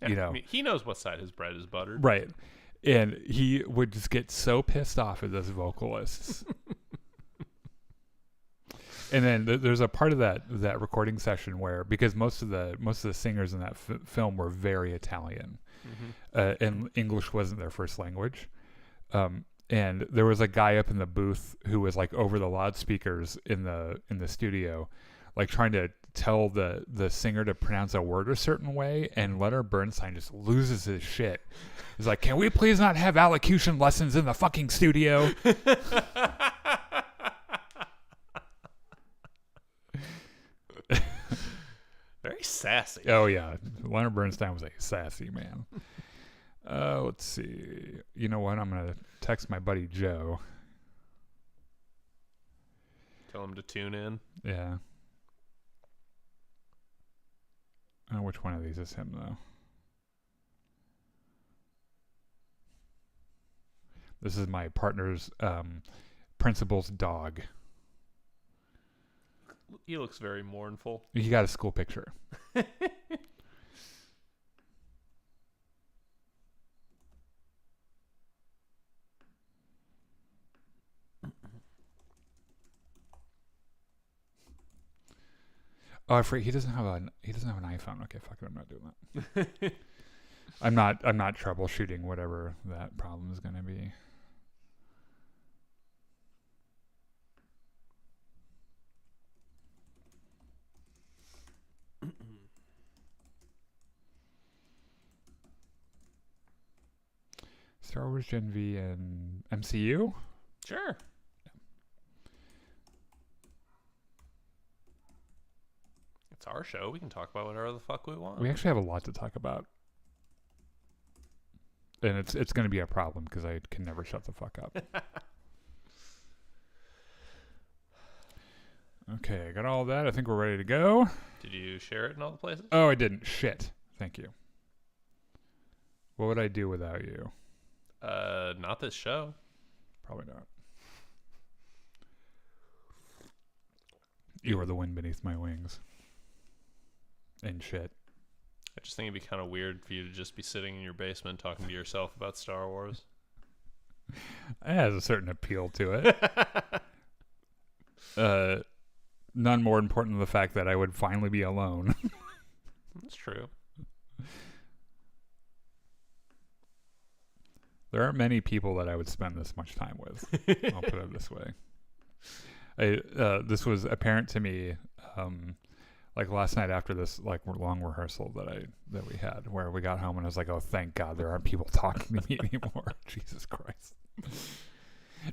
Yeah, you know, I mean, he knows what side his bread is buttered. right. And he would just get so pissed off at those vocalists. And then there's a part of that recording session where, because most of the singers in that film were very Italian, and English wasn't their first language, and there was a guy up in the booth who was like over the loudspeakers in the studio, like trying to tell the singer to pronounce a word a certain way, and Leonard Bernstein just loses his shit. He's like, "Can we please not have allocution lessons in the fucking studio?" Very sassy. Oh yeah, Leonard Bernstein was a sassy man. Let's see. You know what? I'm gonna text my buddy Joe. Tell him to tune in. Yeah. Oh, which one of these is him though? This is my partner's principal's dog. He looks very mournful. He got a school picture. Oh, I forget, he doesn't have an iPhone. Okay, fuck it, I'm not doing that. I'm not troubleshooting whatever that problem is going to be. Star Wars Gen V and MCU? Sure. It's our show. We can talk about whatever the fuck we want. We actually have a lot to talk about. And it's going to be a problem because I can never shut the fuck up. Okay, I got all that. I think we're ready to go. Did you share it in all the places? Oh, I didn't. Shit. Thank you. What would I do without you? Not this show. Probably not. You are the wind beneath my wings. And shit. I just think it'd be kind of weird for you to just be sitting in your basement talking to yourself about Star Wars. It has a certain appeal to it. None more important than the fact that I would finally be alone. That's true. There aren't many people that I would spend this much time with. I'll put it this way. This was apparent to me, like last night after this like long rehearsal that we had, where we got home and I was like, oh, thank God there aren't people talking to me anymore. Jesus Christ.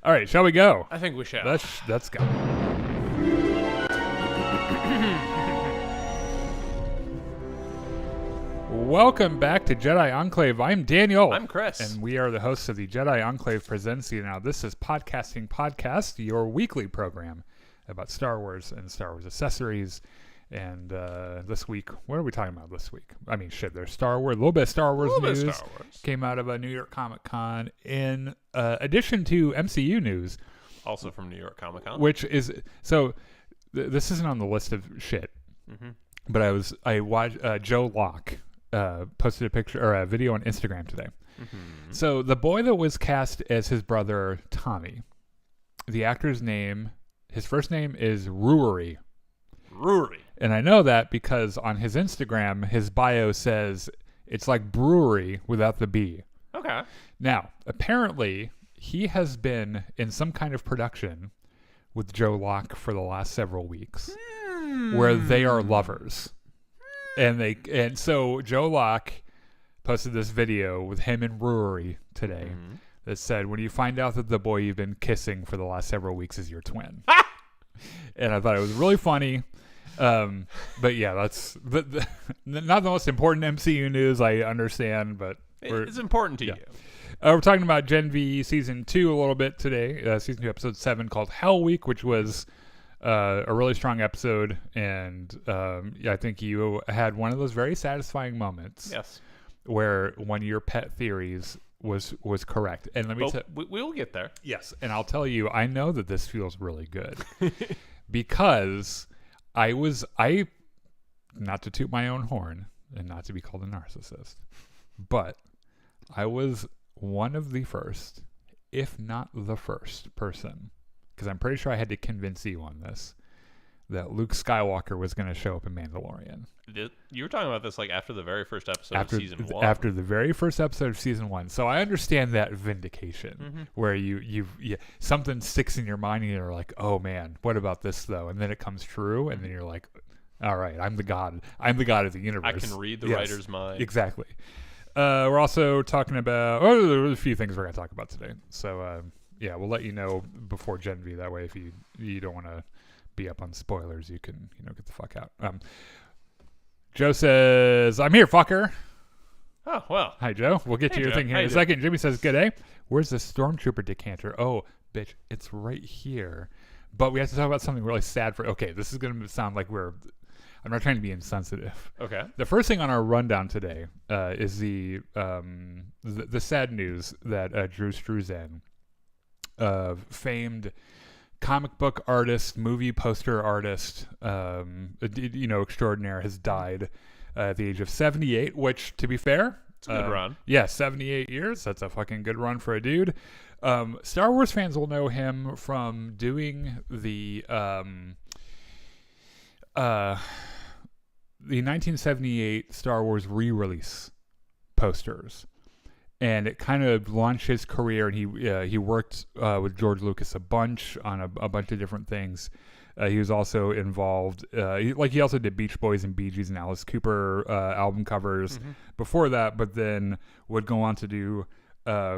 All right, shall we go? I think we shall. Let's go. Welcome back to Jedi Enclave. I'm Daniel. I'm Chris. And we are the hosts of the Jedi Enclave Presents You. Now, this is Podcasting Podcast, your weekly program about Star Wars and Star Wars accessories. And this week, what are we talking about this week? I mean, shit, there's Star Wars, a little bit of Star Wars news. Came out of a New York Comic Con in addition to MCU news. Also from New York Comic Con. Which is, so this isn't on the list of shit. Mm-hmm. But I watched Joe Locke posted a picture or a video on Instagram today. Mm-hmm. So the boy that was cast as his brother Tommy, the actor's name, his first name is Ruri. And I know that because on his Instagram, his bio says it's like brewery without the B. Okay. Now, apparently, he has been in some kind of production with Joe Locke for the last several weeks where they are lovers. And so Joe Locke posted this video with him and Ruri today that said, when you find out that the boy you've been kissing for the last several weeks is your twin. And I thought it was really funny. But yeah, that's not the most important MCU news, I understand, but it's important to you. We're talking about Gen V Season 2 a little bit today. Season 2, Episode 7, called Hell Week, which was a really strong episode. And I think you had one of those very satisfying moments. Yes. Where one of your pet theories was correct. And let me we'll get there. Yes. And I'll tell you, I know that this feels really good. Because I not to toot my own horn, and not to be called a narcissist, but I was one of the first, if not the first person, because I'm pretty sure I had to convince you on this, that Luke Skywalker was going to show up in Mandalorian. You were talking about this like after the very first episode of season 1. After the very first episode of season 1. So I understand that vindication where you something sticks in your mind and you're like, oh man, what about this though? And then it comes true and then you're like, all right, I'm the god of the universe. I can read the writer's mind. Exactly. We're also talking about, there's a few things we're going to talk about today. So yeah, we'll let you know before Gen V. That way if you don't want to be up on spoilers, you can get the fuck out. Joe says, I'm here, fucker. Oh, well. Hi, Joe. We'll get to your Joe. thing here in a second. Jimmy says, good day. Where's the Stormtrooper decanter? Oh, bitch, it's right here. But we have to talk about something really sad okay, this is going to sound like I'm not trying to be insensitive. Okay. The first thing on our rundown today is the sad news that Drew Struzan, famed comic book artist, movie poster artist, extraordinaire, has died at the age of 78, which, to be fair, it's a good run. Yeah, 78 years. That's a fucking good run for a dude. Star Wars fans will know him from doing the 1978 Star Wars re-release posters. And it kind of launched his career, and he worked with George Lucas a bunch on a bunch of different things. He was also involved, he also did Beach Boys and Bee Gees and Alice Cooper album covers before that, but then would go on to do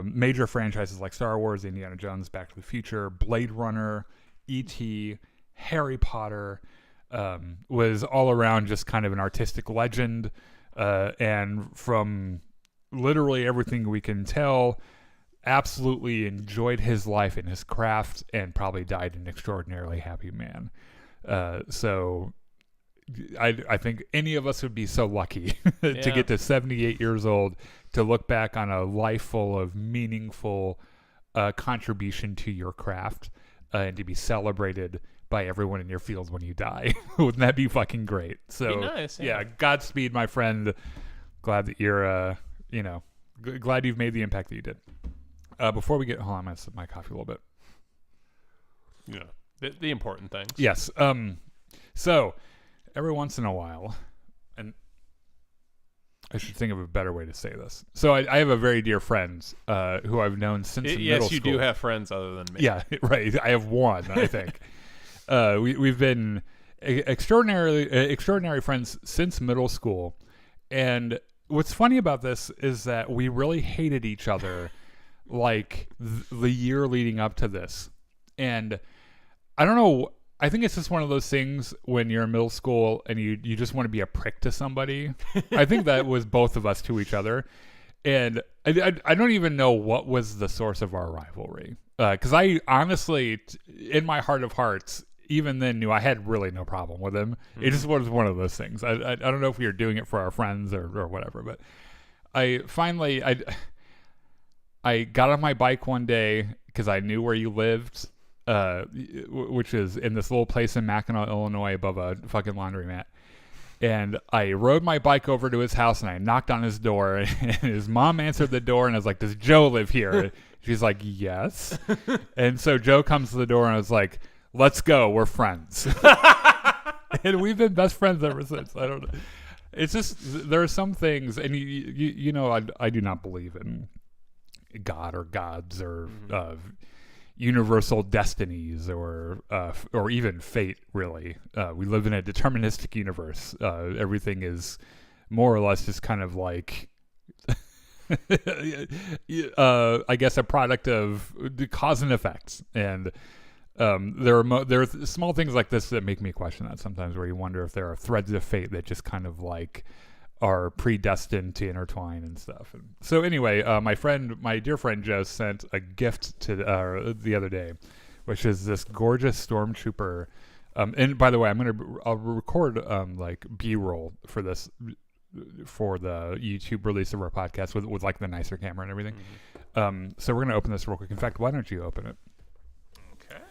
major franchises like Star Wars, Indiana Jones, Back to the Future, Blade Runner, E.T., Harry Potter. Was all around just kind of an artistic legend, and from literally everything we can tell, absolutely enjoyed his life and his craft, and probably died an extraordinarily happy man. So I think any of us would be so lucky to get to 78 years old to look back on a life full of meaningful contribution to your craft, and to be celebrated by everyone in your field when you die. Wouldn't that be fucking great? So be nice, yeah, Godspeed, my friend. Glad that you're glad you've made the impact that you did. Before we get hold on, I'm gonna sip my coffee a little bit. Yeah, the important things. Yes. So every once in a while, and I should think of a better way to say this. So I have a very dear friend who I've known since middle school. Yes, you do have friends other than me. Yeah, right. I have one, I think. We've been extraordinary friends since middle school, and what's funny about this is that we really hated each other like the year leading up to this, and I don't know. I think it's just one of those things when you're in middle school and you just want to be a prick to somebody. I think that was both of us to each other, and I don't even know what was the source of our rivalry, because I honestly, in my heart of hearts, even then knew I had really no problem with him. It just was one of those things. I don't know if we were doing it for our friends or whatever, but I finally got on my bike one day because I knew where you lived, which is in this little place in Mackinac, Illinois, above a fucking laundromat. And I rode my bike over to his house and I knocked on his door, and his mom answered the door, and I was like, "Does Joe live here?" She's like, "Yes." And so Joe comes to the door and I was like, "Let's go. We're friends." And we've been best friends ever since. I don't know. It's just, there are some things, and you know, I do not believe in God or gods or universal destinies or even fate, really. We live in a deterministic universe. Everything is more or less just kind of like, I guess, a product of the cause and effects. And there are small things like this that make me question that sometimes, where you wonder if there are threads of fate that just kind of like are predestined to intertwine and stuff. And so anyway, my dear friend Joe sent a gift to the other day, which is this gorgeous Stormtrooper. And by the way, I'll record like B-roll for this, for the YouTube release of our podcast with like the nicer camera and everything. So we're gonna open this real quick. In fact, why don't you open it? Okay.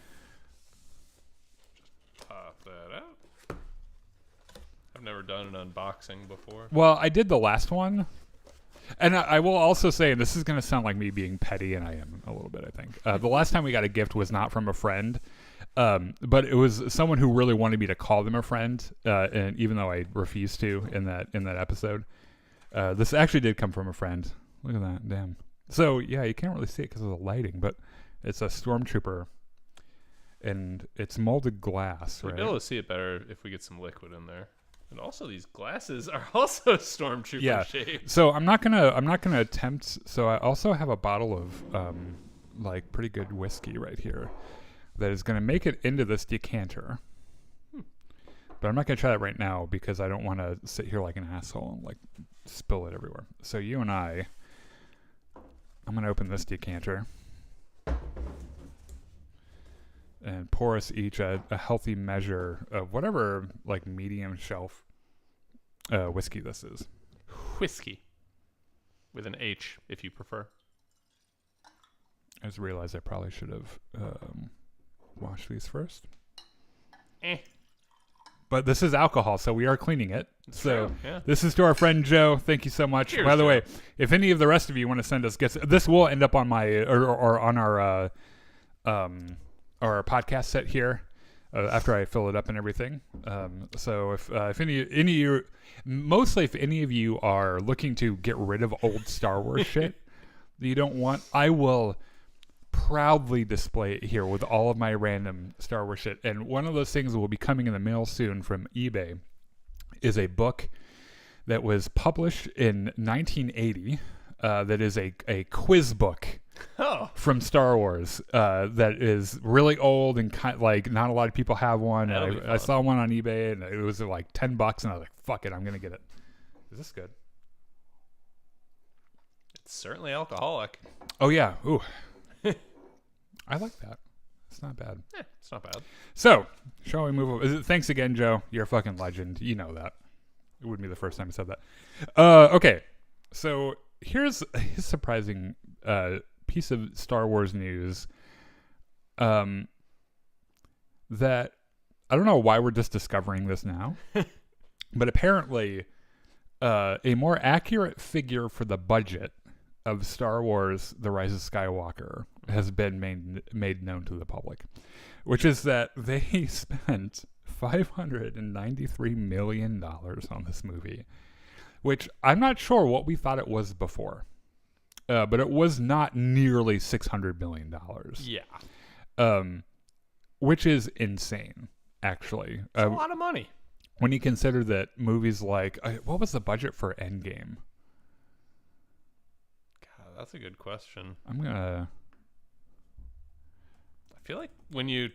Just pop that out. I've never done an unboxing before. Well, I did the last one. And I will also say, and this is going to sound like me being petty, and I am a little bit, I think. The last time we got a gift was not from a friend, but it was someone who really wanted me to call them a friend, and even though I refused to in that episode. This actually did come from a friend. Look at that, damn. So, yeah, you can't really see it because of the lighting, but it's a Stormtrooper, and it's molded glass, We'll right? be able to see it better if we get some liquid in there. And also, these glasses are also Stormtrooper shaped. So I'm not gonna attempt. So I also have a bottle of like pretty good whiskey right here that is gonna make it into this decanter. But I'm not gonna try that right now because I don't want to sit here like an asshole and like spill it everywhere. So you and I'm gonna open this decanter and pour us each a healthy measure of whatever like medium shelf whiskey this is. Whiskey. With an H, if you prefer. I just realized I probably should have washed these first. But this is alcohol, so we are cleaning it. It's so true, yeah. this is to our friend Joe. Thank you so much. Cheers, By the Joe. way, if any of the rest of you want to send us gifts, this will end up on my or on our podcast set here after I fill it up and everything. So if any of you, mostly if any of you are looking to get rid of old Star Wars shit that you don't want, I will proudly display it here with all of my random Star Wars shit. And one of those things that will be coming in the mail soon from eBay is a book that was published in 1980 that is a quiz book Oh. from Star Wars that is really old and like not a lot of people have one. That'll be I fun. saw one on eBay and it was like $10 and I was like, fuck it, I'm gonna get it. Is this good? It's certainly alcoholic. Oh yeah. Ooh. I like that. It's not bad. It's not bad. So, shall we move on? Thanks again, Joe. You're a fucking legend. You know that. It wouldn't be the first time I said that. Okay. So, here's a surprising piece of Star Wars news that I don't know why we're just discovering this now, but apparently a more accurate figure for the budget of Star Wars The Rise of Skywalker has been made known to the public, which is that they spent $593 million on this movie, which I'm not sure what we thought it was before, but it was not nearly $600 million. Yeah. Which is insane, actually. It's a lot of money. When you consider that movies like, what was the budget for Endgame? God, that's a good question. I'm gonna. I feel like when you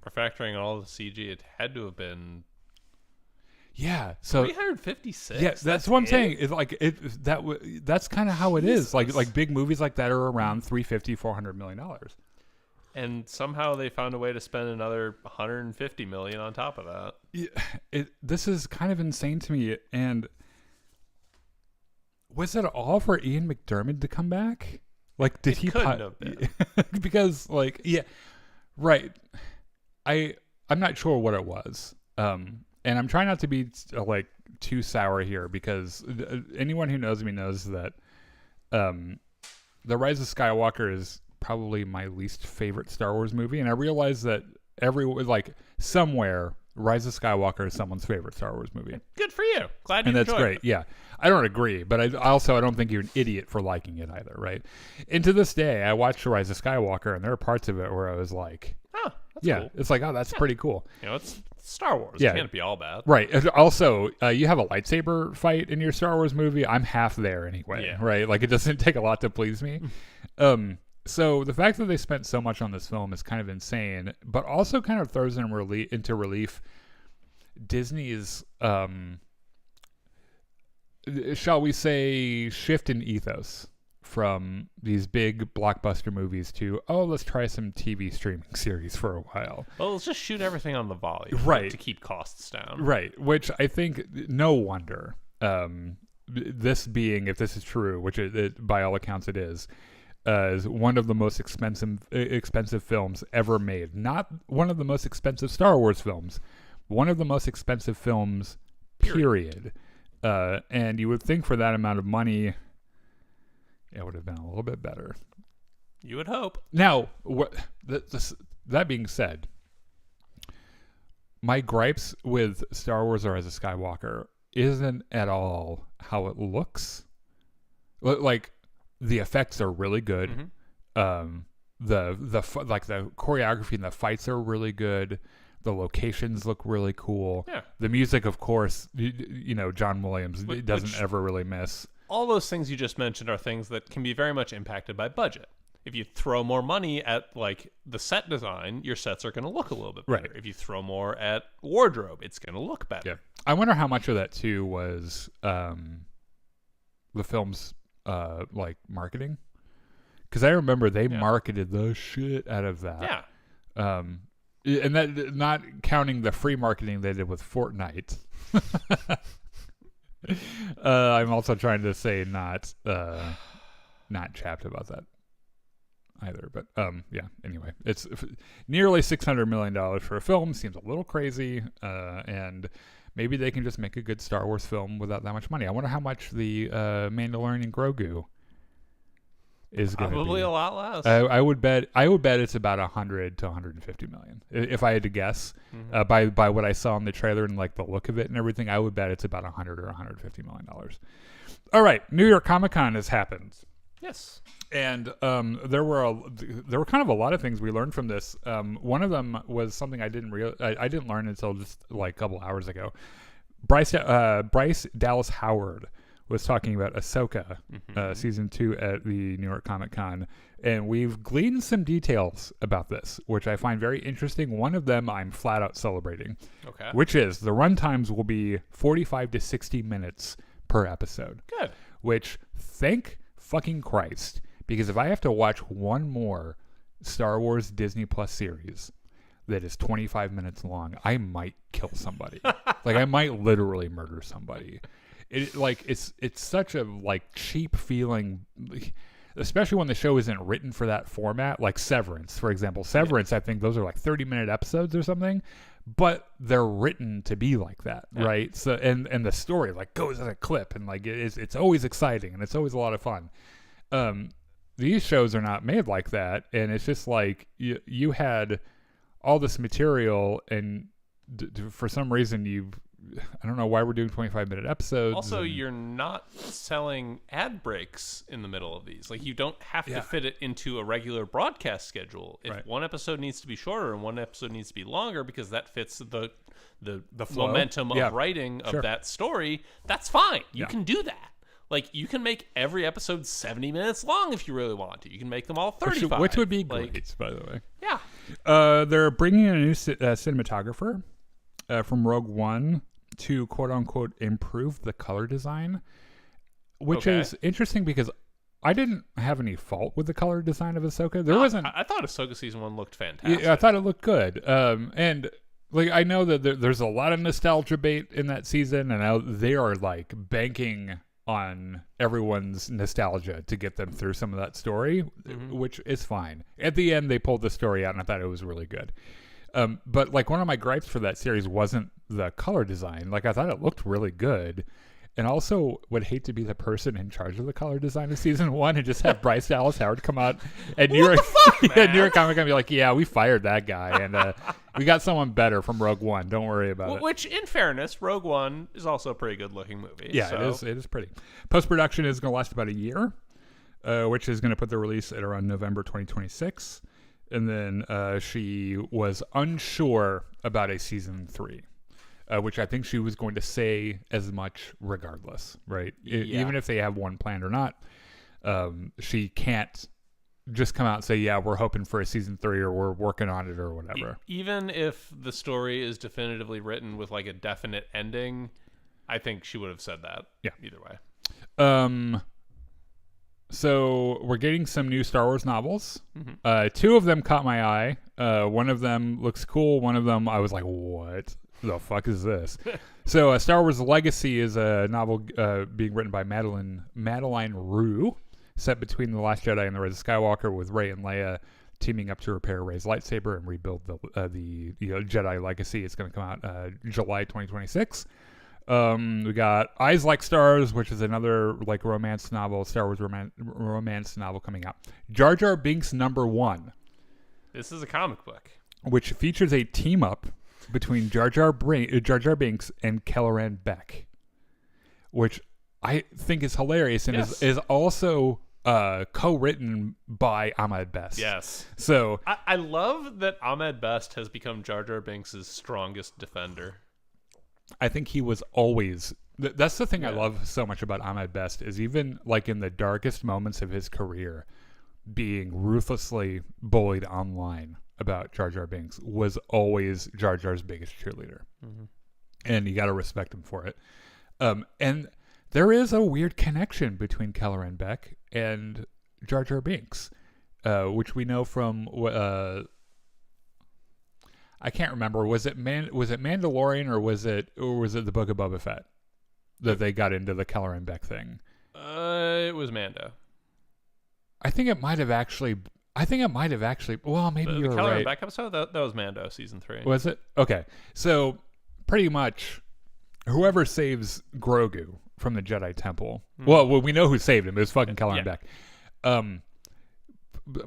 are factoring all the CG, it had to have been Yeah, so 356. yeah, that's what I'm it? saying. It's like that's kind of how it is. Like Jesus. big movies like that are around $350-400 million. And somehow they found a way to spend another 150 million on top of that. This is kind of insane to me. And was it all for Ian McDiarmid to come back? Like, did he? Couldn't have been. Because, like, yeah, right. I'm not sure what it was. And I'm trying not to be like too sour here because anyone who knows me knows that The Rise of Skywalker is probably my least favorite Star Wars movie, and I realize that somewhere Rise of Skywalker is someone's favorite Star Wars movie. Good for you. Glad you And that's enjoyed great. it. Yeah. I don't agree, but I don't think you're an idiot for liking it either, right? And to this day, I watched Rise of Skywalker and there are parts of it where I was like, Oh, that's yeah, cool. it's like, oh, that's pretty cool. You know, it's Star Wars. Yeah. It can't be all bad. Right. And also, you have a lightsaber fight in your Star Wars movie. I'm half there anyway, Yeah. right? Like, it doesn't take a lot to please me. So the fact that they spent so much on this film is kind of insane, but also kind of throws into relief Disney's, shall we say, shift in ethos from these big blockbuster movies to, let's try some TV streaming series for a while. Well, let's just shoot everything on the volume. Right. To keep costs down. Right, which I think, no wonder, this being, if this is true, which by all accounts it is one of the most expensive films ever made. Not one of the most expensive Star Wars films, one of the most expensive films, period. And you would think for that amount of money, it would have been a little bit better. You would hope. Now, that being said, my gripes with Star Wars: Rise of Skywalker isn't at all how it looks. Like, the effects are really good. Mm-hmm. The choreography and the fights are really good. The locations look really cool. Yeah. The music, of course, John Williams doesn't ever really miss. All those things you just mentioned are things that can be very much impacted by budget. If you throw more money at like the set design, your sets are going to look a little bit better. Right. If you throw more at wardrobe, it's going to look better. Yeah. I wonder how much of that too was the film's marketing, because I remember they marketed the shit out of that. Yeah. And that, not counting the free marketing they did with Fortnite. I'm also trying to say not chapped about that either, but anyway, it's nearly $600 million for a film. Seems a little crazy, and maybe they can just make a good Star Wars film without that much money. I wonder how much the Mandalorian Grogu is going to be. Probably a lot less. I would bet it's about 100 to 150 million, if I had to guess. Mm-hmm. By what I saw in the trailer and like the look of it and everything, I would bet it's about 100 or 150 million dollars. All right, New York Comic Con has happened. Yes. And there were kind of a lot of things we learned from this. One of them was something I didn't learn until just like a couple hours ago. Bryce Dallas Howard was talking about Ahsoka season 2 at the New York Comic Con, and we've gleaned some details about this, which I find very interesting. One of them I'm flat out celebrating, Okay. which is the runtimes will be 45 to 60 minutes per episode. Good. Which, thank fucking Christ, because if I have to watch one more Star Wars Disney Plus series that is 25 minutes long, I might kill somebody. Like, I might literally murder somebody. It's such a cheap feeling, especially when the show isn't written for that format. Like Severance, for example. Severance, I think those are 30-minute episodes or something, but they're written to be like that, right? So and the story goes at a clip, and it's always exciting and it's always a lot of fun. These shows are not made like that, and it's just you had all this material, and for some reason I don't know why we're doing 25-minute episodes. Also, you're not selling ad breaks in the middle of these. You don't have to fit it into a regular broadcast schedule. If one episode needs to be shorter and one episode needs to be longer because that fits the momentum of writing of that story, that's fine. You can do that. You can make every episode 70 minutes long if you really want to. You can make them all 35. Which would be great, by the way. Yeah. They're bringing in a new cinematographer from Rogue One to quote-unquote improve the color design, which is interesting because I didn't have any fault with the color design of Ahsoka. There wasn't. I thought Ahsoka season 1 looked fantastic. Yeah, I thought it looked good. And I know that there's a lot of nostalgia bait in that season, and they are banking on everyone's nostalgia to get them through some of that story, which is fine. At the end, they pulled the story out, and I thought it was really good. But one of my gripes for that series wasn't the color design. I thought it looked really good, and also would hate to be the person in charge of the color design of season 1 and just have Bryce Dallas Howard come out at New York Comic Con and be like, "Yeah, we fired that guy, and we got someone better from Rogue One. Don't worry about it." Which, in fairness, Rogue One is also a pretty good-looking movie. Yeah, so. It is pretty. Post-production is going to last about a year, which is going to put the release at around November 2026. And then she was unsure about a season 3, which I think she was going to say as much regardless, right? Even if they have one planned or not, she can't just come out and say, "Yeah, we're hoping for a season 3 or we're working on it or whatever." Even if the story is definitively written with a definite ending, I think she would have said that. Yeah. Either way. So we're getting some new Star Wars novels. 2 of them caught my eye. One of them looks cool. One of them I was like, what the fuck is this? So Star Wars Legacy is a novel being written by Madeline Rue, set between The Last Jedi and The Rise of Skywalker, with Rey and Leia teaming up to repair Rey's lightsaber and rebuild the Jedi Legacy. It's going to come out July 2026. We got Eyes Like Stars, which is another like romance novel, Star Wars romance novel coming out. Jar Jar Binks #1. This is a comic book, which features a team up between Jar Jar Binks and Kelleran Beck, which I think is hilarious and is also co-written by Ahmed Best. Yes. So I love that Ahmed Best has become Jar Jar Binks' strongest defender. I think he was always. That's the thing I love so much about Ahmed Best is even like in the darkest moments of his career, being ruthlessly bullied online about Jar Jar Binks was always Jar Jar's biggest cheerleader. Mm-hmm. And you got to respect him for it. And there is a weird connection between Kelleran Beck and Jar Jar Binks, which we know from I can't remember. Was it Mandalorian or was it the Book of Boba Fett that they got into the Kelleran Beck thing? It was Mando. I think it might have actually. Well, maybe you're the right. Kelleran Beck episode that was Mando season 3. Was it? Okay, so pretty much, whoever saves Grogu from the Jedi Temple. Well, we know who saved him. It was fucking Kelleran Beck.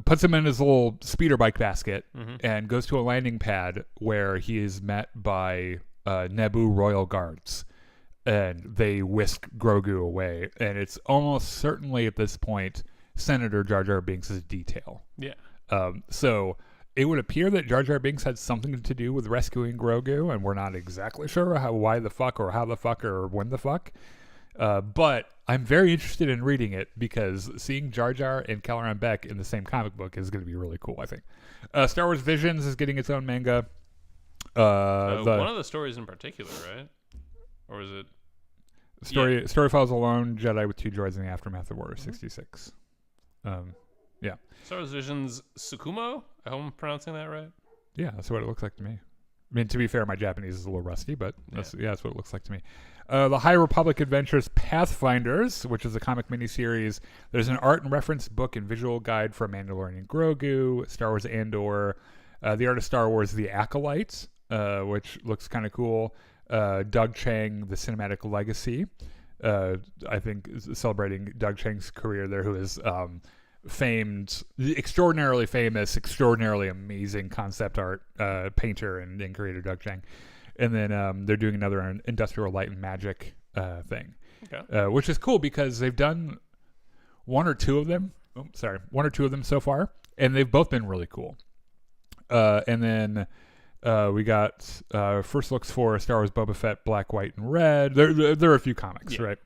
Puts him in his little speeder bike basket and goes to a landing pad where he is met by Naboo royal guards, and they whisk Grogu away. And it's almost certainly at this point Senator Jar Jar Binks' detail. Yeah. So it would appear that Jar Jar Binks had something to do with rescuing Grogu, and we're not exactly sure why the fuck or how the fuck or when the fuck. But I'm very interested in reading it because seeing Jar Jar and Kelleran Beck in the same comic book is going to be really cool, I think. Star Wars Visions is getting its own manga. One of the stories in particular, right? Or is it? Story follows a lone Jedi with 2 droids in the aftermath of Order 66. Yeah. Star Wars Visions Tsukumo? I hope I'm pronouncing that right. Yeah, that's what it looks like to me. I mean, to be fair, my Japanese is a little rusty, but that's what it looks like to me. The High Republic Adventures Pathfinders, which is a comic miniseries. There's an art and reference book and visual guide for Mandalorian Grogu, Star Wars Andor, The Art of Star Wars The Acolyte, which looks kind of cool. Doug Chang, The Cinematic Legacy. I think celebrating Doug Chang's career there, who is extraordinarily famous, extraordinarily amazing concept art painter and creator Doug Chang. And then they're doing another Industrial Light and Magic thing, which is cool because they've done one or two of them so far, and they've both been really cool. And then we got first looks for Star Wars Boba Fett, Black, White, and Red. There are a few comics, right?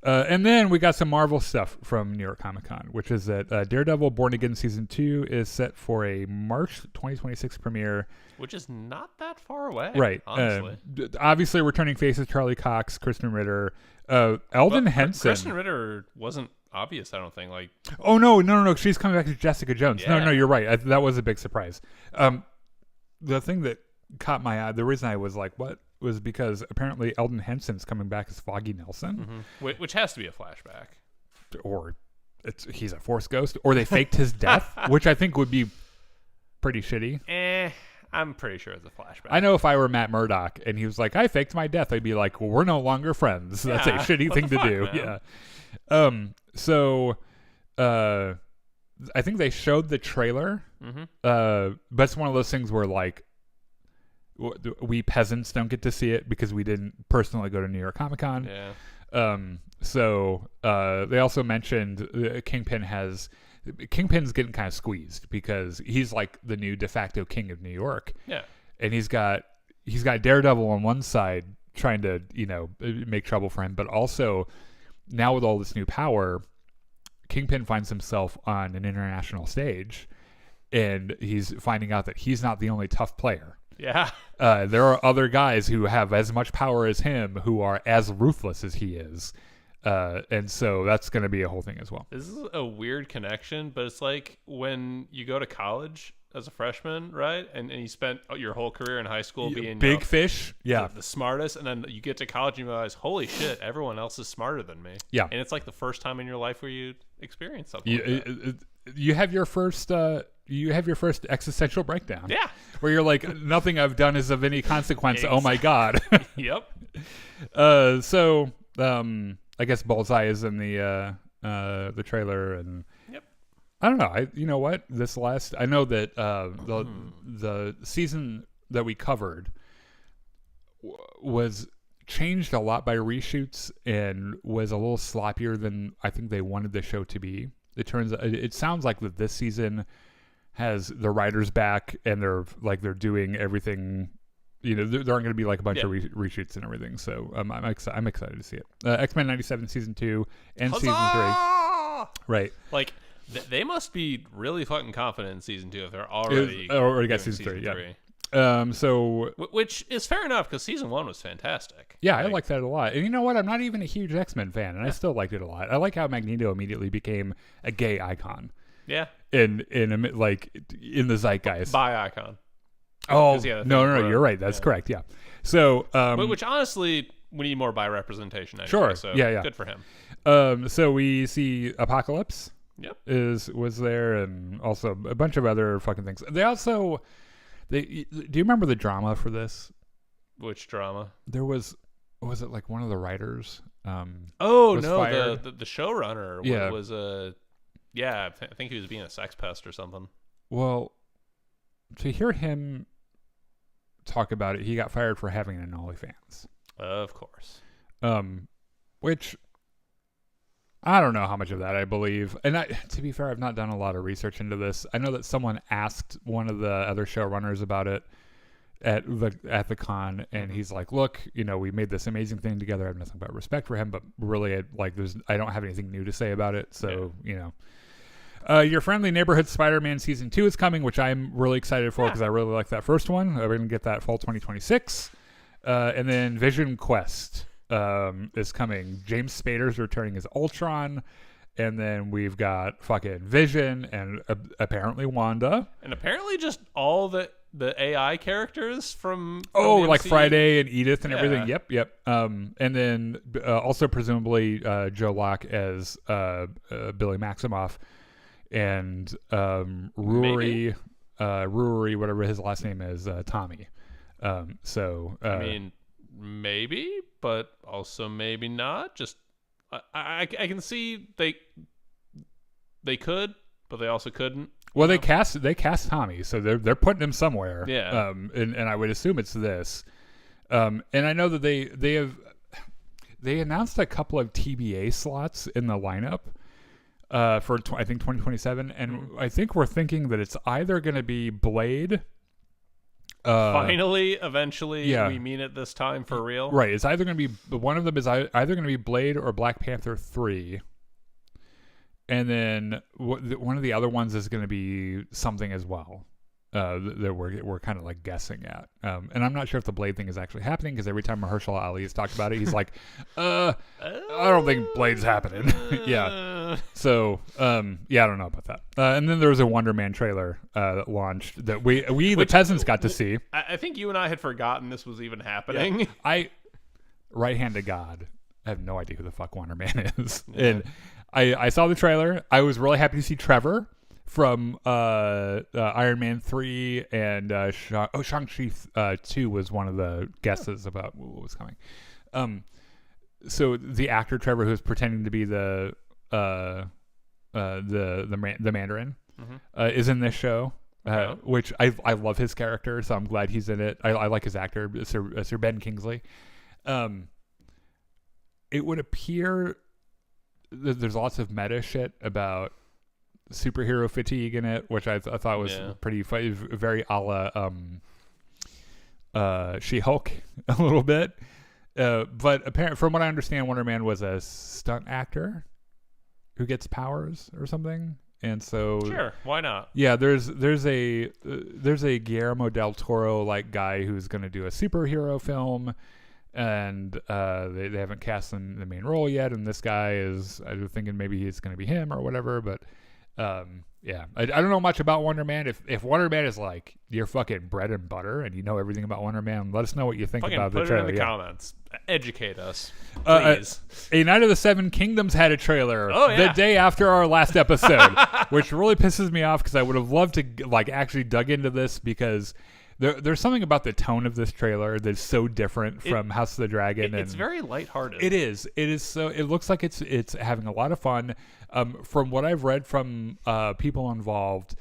And then we got some Marvel stuff from New York Comic Con, which is that Daredevil Born Again Season 2 is set for a March 2026 premiere. Which is not that far away, right? Honestly. Obviously, returning faces Charlie Cox, Kristen Ritter, Eldon Henson. Kristen Ritter wasn't obvious, I don't think. Like, oh, no. She's coming back as Jessica Jones. Yeah. No, you're right. That was a big surprise. The thing that caught my eye, the reason I was like, what? Was because apparently Eldon Henson's coming back as Foggy Nelson. Which has to be a flashback. Or he's a Force ghost. Or they faked his death, which I think would be pretty shitty. I'm pretty sure it's a flashback. I know if I were Matt Murdock and he was like, I faked my death, I'd be like, well, we're no longer friends. That's a shitty thing to do. Man? Yeah. So I think they showed the trailer. But it's one of those things where like, we peasants don't get to see it because we didn't personally go to New York Comic Con. Yeah. So they also mentioned Kingpin's getting kind of squeezed because he's like the new de facto king of New York. Yeah. And he's got Daredevil on one side trying to, make trouble for him, but also now with all this new power, Kingpin finds himself on an international stage and he's finding out that he's not the only tough player. Yeah. There are other guys who have as much power as him who are as ruthless as he is. And so that's going to be a whole thing as well. This is a weird connection, but it's like when you go to college as a freshman, right? And you spent your whole career in high school being big fish. Yeah. The smartest. And then you get to college and you realize, holy shit, everyone else is smarter than me. Yeah. And it's like the first time in your life where you experience something like that. You have your first you have your first existential breakdown. Yeah. Where you're like, nothing I've done is of any consequence. Oh my God. Yep. So I guess Bullseye is in the trailer, and Yep. I don't know. You know what? I know that the season that we covered was changed a lot by reshoots and was a little sloppier than I think they wanted the show to be. It sounds like that this season has the writers back, and they're doing everything. You know, there aren't going to be like a bunch of reshoots and everything. So I'm excited to see it. X-Men 97 season 2 and Huzzah! season 3. Right. Like they must be really fucking confident in season 2 if they're already got season 3. Yeah. Which is fair enough because season 1 was fantastic. Yeah, I like that a lot. And you know what? I'm not even a huge X-Men fan, and I still liked it a lot. I like how Magneto immediately became a gay icon. Yeah. In the zeitgeist. Bi icon. Oh, no, you're right. That's correct. Yeah. So, which honestly, we need more bi representation. Anyway, sure. So yeah. Good for him. So we see Apocalypse. Yep. Was there, and also a bunch of other fucking things. Do you remember the drama for this? Which drama? There was it like one of the writers? Was no, fired? the showrunner. Yeah. Was a. Yeah, I think he was being a sex pest or something. Well, to hear him talk about it, he got fired for having an OnlyFans. Of course. Which I don't know how much of that I believe. And to be fair, I've not done a lot of research into this. I know that someone asked one of the other showrunners about it at the con, and he's like, "Look, we made this amazing thing together. I have nothing but respect for him, but really, I don't have anything new to say about it." So, Your Friendly Neighborhood Spider-Man Season 2 is coming, which I'm really excited for because I really like that first one. We're going to get that fall 2026. And then Vision Quest is coming. James Spader's returning as Ultron. And then we've got fucking Vision and apparently Wanda. And apparently just all the AI characters from like Friday and Edith and everything. Yep. And then also presumably Joe Locke as Billy Maximoff. And Rory, whatever his last name is, Tommy. I mean, maybe, but also maybe not. Just I can see they could, but they also couldn't. Well, they cast Tommy, so they're putting him somewhere. Yeah. And I would assume it's this. And I know that they announced a couple of TBA slots in the lineup. For I think 2027, and I think we're thinking that it's either going to be Blade. Finally, eventually, we mean it this time for real. Right, it's either going to be one of them is either going to be Blade or Black Panther 3, and then one of the other ones is going to be something as well. That we're kind of like guessing at, and I'm not sure if the Blade thing is actually happening because every time Mahershala Ali has talked about it, he's like, I don't think Blade's happening. Yeah. So, I don't know about that. And then there was a Wonder Man trailer that launched that we the peasants got to see. I think you and I had forgotten this was even happening. Yeah. Right hand to God, I have no idea who the fuck Wonder Man is, and I saw the trailer. I was really happy to see Trevor from Iron Man 3 and Shang-Chi 2 was one of the guesses about what was coming. So the actor Trevor, who's pretending to be the Mandarin, is in this show, which I love his character, so I'm glad he's in it. I like his actor, Sir Ben Kingsley. It would appear that there's lots of meta shit about superhero fatigue in it, which I thought was pretty funny, very a la She-Hulk a little bit. But apparently, from what I understand, Wonder Man was a stunt actor who gets powers or something, and so sure, why not? Yeah, there's a Guillermo del Toro like guy who's going to do a superhero film, and they haven't cast the main role yet, and this guy is, I was thinking maybe he's going to be him or whatever, but Yeah, I don't know much about Wonder Man. If Wonder Man is like your fucking bread and butter, and you know everything about Wonder Man, let us know what you think about the trailer. Put it in the comments. Educate us, please. A Night of the Seven Kingdoms had a trailer the day after our last episode, which really pisses me off because I would have loved to like actually dug into this because there's something about the tone of this trailer that's so different from House of the Dragon. It's very lighthearted. It is. It is. So it looks like it's having a lot of fun. From what I've read from people involved,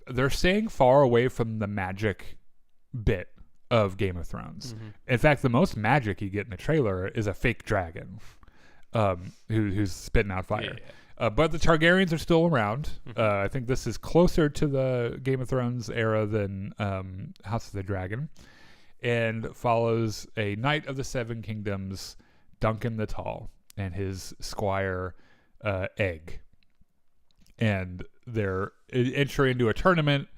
they're staying far away from the magic bit of Game of Thrones. Mm-hmm. In fact, the most magic you get in the trailer is a fake dragon who's spitting out fire. Yeah. But the Targaryens are still around. Mm-hmm. I think this is closer to the Game of Thrones era than House of the Dragon, and follows a Knight of the Seven Kingdoms, Duncan the Tall, and his squire Egg. And they're entering into a tournament,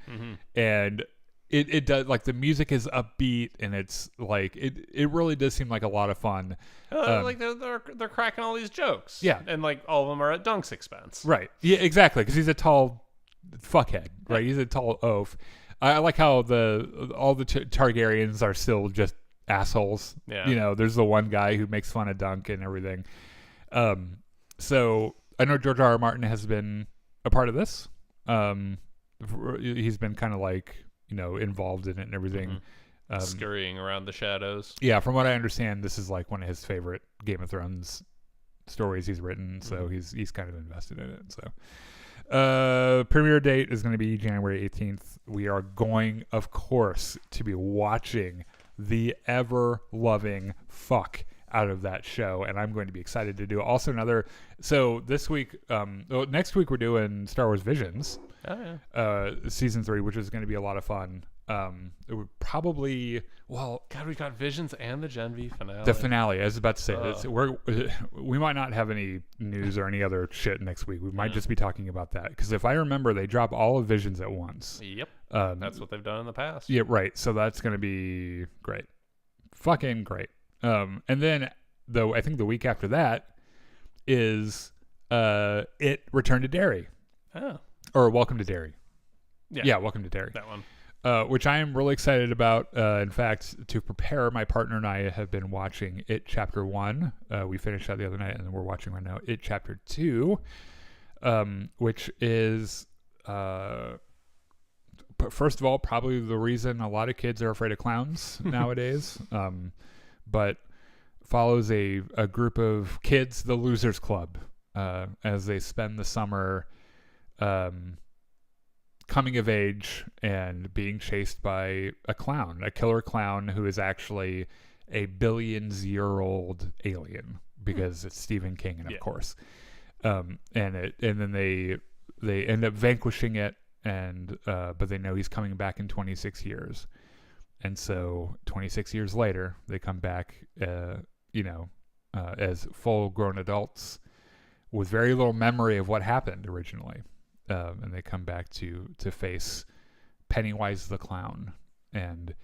and it does, like, the music is upbeat, and it's like it really does seem like a lot of fun. Like they're cracking all these jokes, and like all of them are at Dunk's expense, right? Yeah, exactly, because he's a tall fuckhead, right? He's a tall oaf. I like how all the Targaryens are still just assholes. Yeah, you know, there's the one guy who makes fun of Dunk and everything. So I know George R.R. Martin has been a part of this. He's been kind of like, you know, involved in it and everything. Scurrying around the shadows. Yeah, from what I understand, this is like one of his favorite Game of Thrones stories he's written, so he's kind of invested in it. So premiere date is going to be January 18th. We are going, of course, to be watching the ever-loving fuck out of that show, and I'm going to be excited to do also so this week, next week we're doing Star Wars Visions. Season 3, which is going to be a lot of fun. It would probably, God, we got Visions and the Gen V finale. The finale, I was about to say, we might not have any news or any other shit next week. We might just be talking about that, because if I remember, they drop all of Visions at once. Yep. That's what they've done in the past. Yeah, right. So that's going to be great. Fucking great. And then, though, I think the week after that is it Return to Derry. Oh. Or Welcome to Derry. Yeah, Welcome to Derry. That one. Which I am really excited about. In fact, to prepare, my partner and I have been watching It Chapter 1. We finished that the other night, and we're watching right now It Chapter 2, which is, first of all, probably the reason a lot of kids are afraid of clowns nowadays. But follows a group of kids, the Losers Club, as they spend the summer coming of age and being chased by a killer clown who is actually a billions-year-old alien, because it's Stephen King, and of course, and then they end up vanquishing it, and but they know he's coming back in 26 years, and so 26 years later they come back, as full-grown adults with very little memory of what happened originally. And they come back to face Pennywise the Clown, and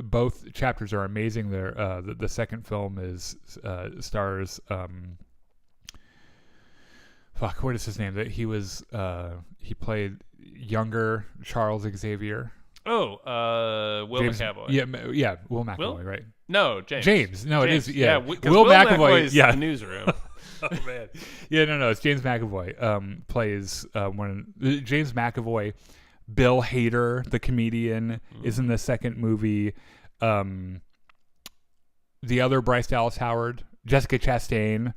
both chapters are amazing. The second film stars what is his name? That he played younger Charles Xavier. Will McAvoy. Yeah, Will McAvoy, right? No, James. No, James. It is. Yeah, Will McAvoy is the newsroom. Oh man. Yeah, no, it's James McAvoy. Plays James McAvoy. Bill Hader, the comedian, is in the second movie. The other Bryce Dallas Howard, Jessica Chastain,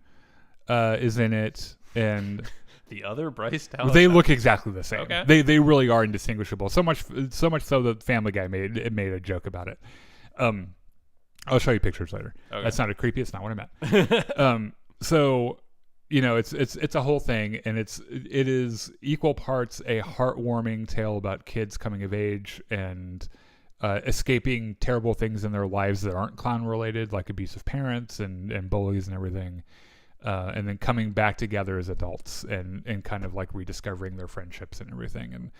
is in it, and the other Bryce Dallas. They look exactly the same. Okay. They really are indistinguishable. So much so that Family Guy made a joke about it. I'll show you pictures later. Okay. That sounded creepy. It's not what I meant. So, it's a whole thing, and it is equal parts a heartwarming tale about kids coming of age and escaping terrible things in their lives that aren't clown related, like abusive parents and bullies and everything, and then coming back together as adults and kind of like rediscovering their friendships and everything.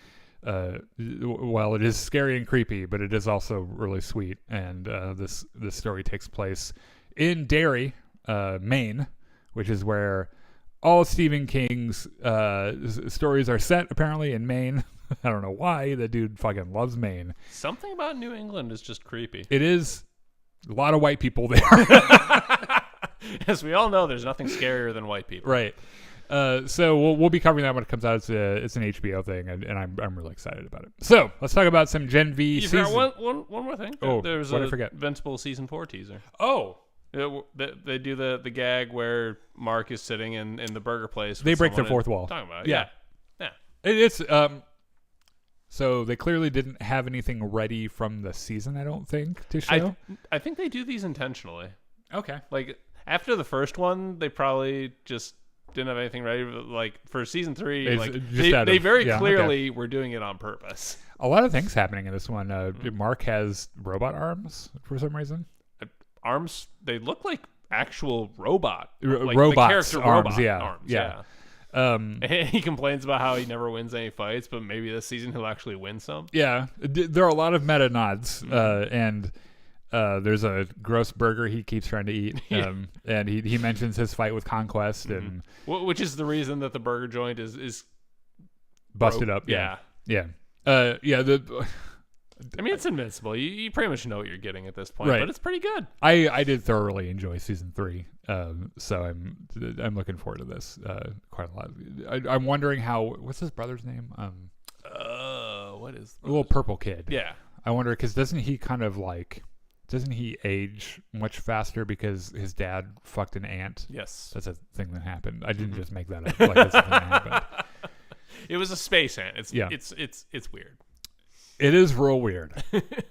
And while it is scary and creepy, but it is also really sweet. And this story takes place in Derry, Maine, which is where all Stephen King's stories are set apparently in Maine. I don't know why. The dude fucking loves Maine. Something about New England is just creepy. It is a lot of white people there. As we all know, there's nothing scarier than white people. Right. So we'll be covering that when it comes out. It's an HBO thing, and I'm really excited about it. So let's talk about some Gen V. You forgot one more thing. Oh, there's what a did I forget? Invincible season 4 teaser. Oh, They do the gag where Mark is sitting in the burger place. They break their fourth wall. Talking about Yeah. It's So they clearly didn't have anything ready from the season, I don't think, to show. I think they do these intentionally. Okay. Like after the first one, they probably just didn't have anything ready. Like for season 3, It's like just they very clearly were doing it on purpose. A lot of things happening in this one. Mark has robot arms for some reason. Arms, they look like actual robot. Like robots the character arms, robot yeah. arms. Yeah. He complains about how he never wins any fights, but maybe this season he'll actually win some. Yeah, there are a lot of meta nods, and there's a gross burger he keeps trying to eat, and he mentions his fight with Conquest, and which is the reason that the burger joint is busted up. Yeah. I mean, it's Invincible. You pretty much know what you're getting at this point, right. But it's pretty good. I did thoroughly enjoy season 3, so I'm looking forward to this quite a lot. I'm wondering what's his brother's name? What is a little purple kid? Yeah, I wonder because doesn't he age much faster because his dad fucked an ant? Yes, that's a thing that happened. I didn't just make that up. Like that's a thing that happened. It was a space ant. It's weird. It is real weird,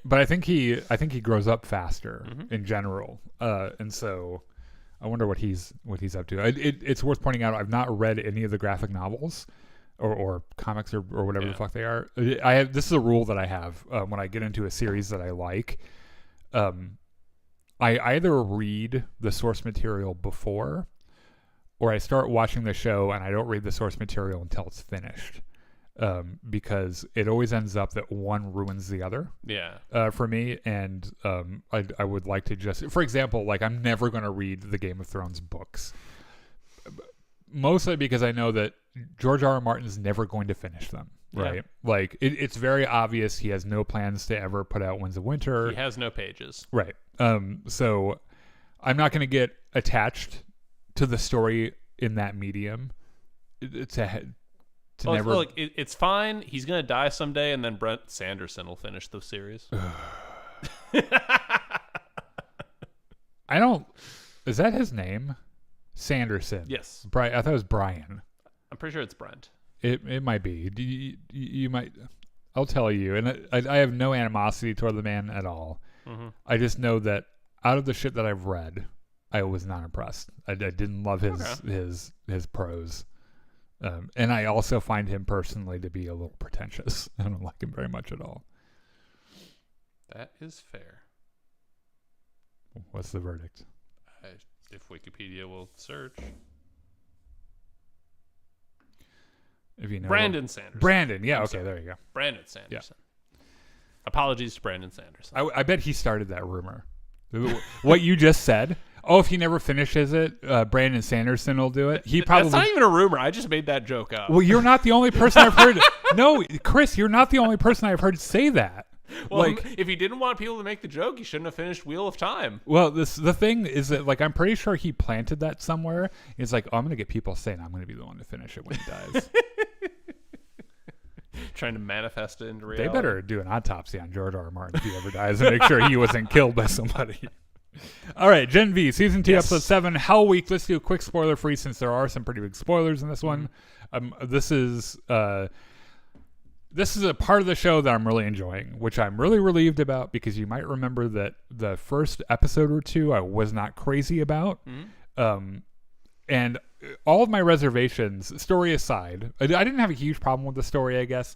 but I think he grows up faster in general, and so I wonder what he's up to. It's worth pointing out I've not read any of the graphic novels or comics or whatever the fuck they are. This is a rule that I have when I get into a series that I like. I either read the source material before, or I start watching the show and I don't read the source material until it's finished. Because it always ends up that one ruins the other. Yeah. For me, and I would like to just, for example, like I'm never going to read the Game of Thrones books, mostly because I know that George R.R. Martin is never going to finish them. Right. Yeah. Like it's very obvious he has no plans to ever put out Winds of Winter. He has no pages. Right. So I'm not going to get attached to the story in that medium. Look, it's fine. He's gonna die someday, and then Brent Sanderson will finish the series. I don't. Is that his name? Sanderson. Yes. I thought it was Brian. I'm pretty sure it's Brent. It might be. You might. I'll tell you. And I have no animosity toward the man at all. Mm-hmm. I just know that out of the shit that I've read, I was not impressed. I didn't love his prose. And I also find him personally to be a little pretentious. I don't like him very much at all. That is fair. What's the verdict? If Wikipedia will search. If you know Brandon Sanderson. Brandon, yeah, I'm okay, sorry. there you go. Brandon Sanderson. Yeah. Apologies to Brandon Sanderson. I bet he started that rumor. What you just said. Oh, if he never finishes it, Brandon Sanderson will do it. That's not even a rumor. I just made that joke up. Well, you're not the only person I've heard. No, Chris, you're not the only person I've heard say that. Well, if he didn't want people to make the joke, he shouldn't have finished Wheel of Time. Well, the thing is that, like, I'm pretty sure he planted that somewhere. He's like, oh, I'm going to get people saying I'm going to be the one to finish it when he dies. Trying to manifest it into reality. They better do an autopsy on George R.R. Martin if he ever dies and make sure he wasn't killed by somebody. All right, Gen V, Season 2, Episode 7, Hell Week. Let's do a quick spoiler-free since there are some pretty big spoilers in this one. This is a part of the show that I'm really enjoying, which I'm really relieved about because you might remember that the first episode or two I was not crazy about. And all of my reservations, story aside, I didn't have a huge problem with the story, I guess.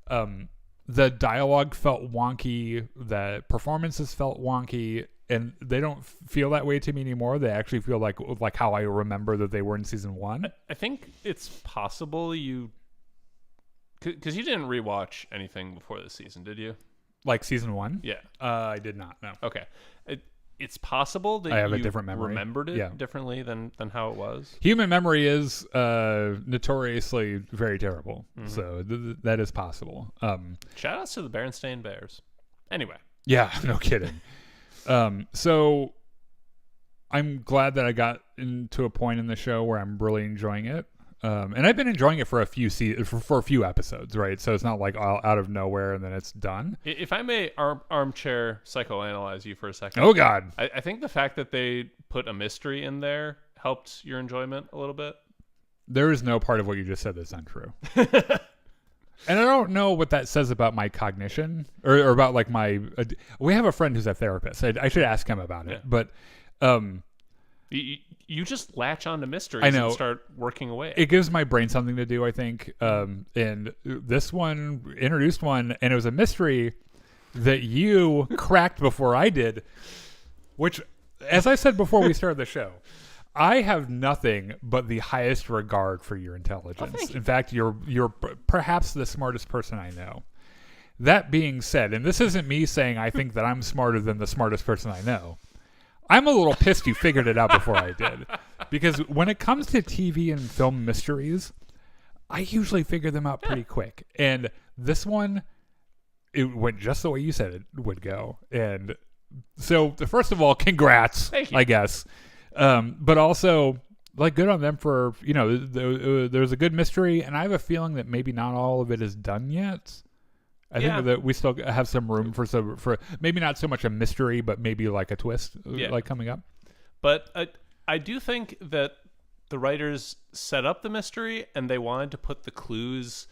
The dialogue felt wonky. The performances felt wonky. And they don't feel that way to me anymore. They actually feel like how I remember that they were in season 1. I think it's possible because you didn't rewatch anything before this season, did you? Like season 1? Yeah. I did not. No. Okay. it's possible that I have you a different memory. remembered it differently than how it was. Human memory is notoriously very terrible, so that is possible. Shout outs to the Berenstain Bears. Anyway. Yeah, no kidding. So I'm glad that I got into a point in the show where I'm really enjoying it. And I've been enjoying it for a few for a few episodes, right? So it's not like out of nowhere and then it's done. If I may armchair psychoanalyze you for a second. Oh, God. I think the fact that they put a mystery in there helped your enjoyment a little bit. There is no part of what you just said that's untrue. And I don't know what that says about my cognition or about like my... we have a friend who's a therapist. I should ask him about it. But... You just latch on to mysteries and start working away. It gives my brain something to do, I think. And this one introduced one, and it was a mystery that you cracked before I did, which, as I said before we started the show, I have nothing but the highest regard for your intelligence. In fact, you're perhaps the smartest person I know. That being said, and this isn't me saying I think that I'm smarter than the smartest person I know. I'm a little pissed you figured it out before I did. Because when it comes to TV and film mysteries, I usually figure them out pretty quick. And this one, it went just the way you said it would go. And so, first of all, congrats, I guess. But also, like, good on them for, there's a good mystery. And I have a feeling that maybe not all of it is done yet. I think that we still have some room for maybe not so much a mystery, but maybe like a twist like coming up. But I do think that the writers set up the mystery and they wanted to put the clues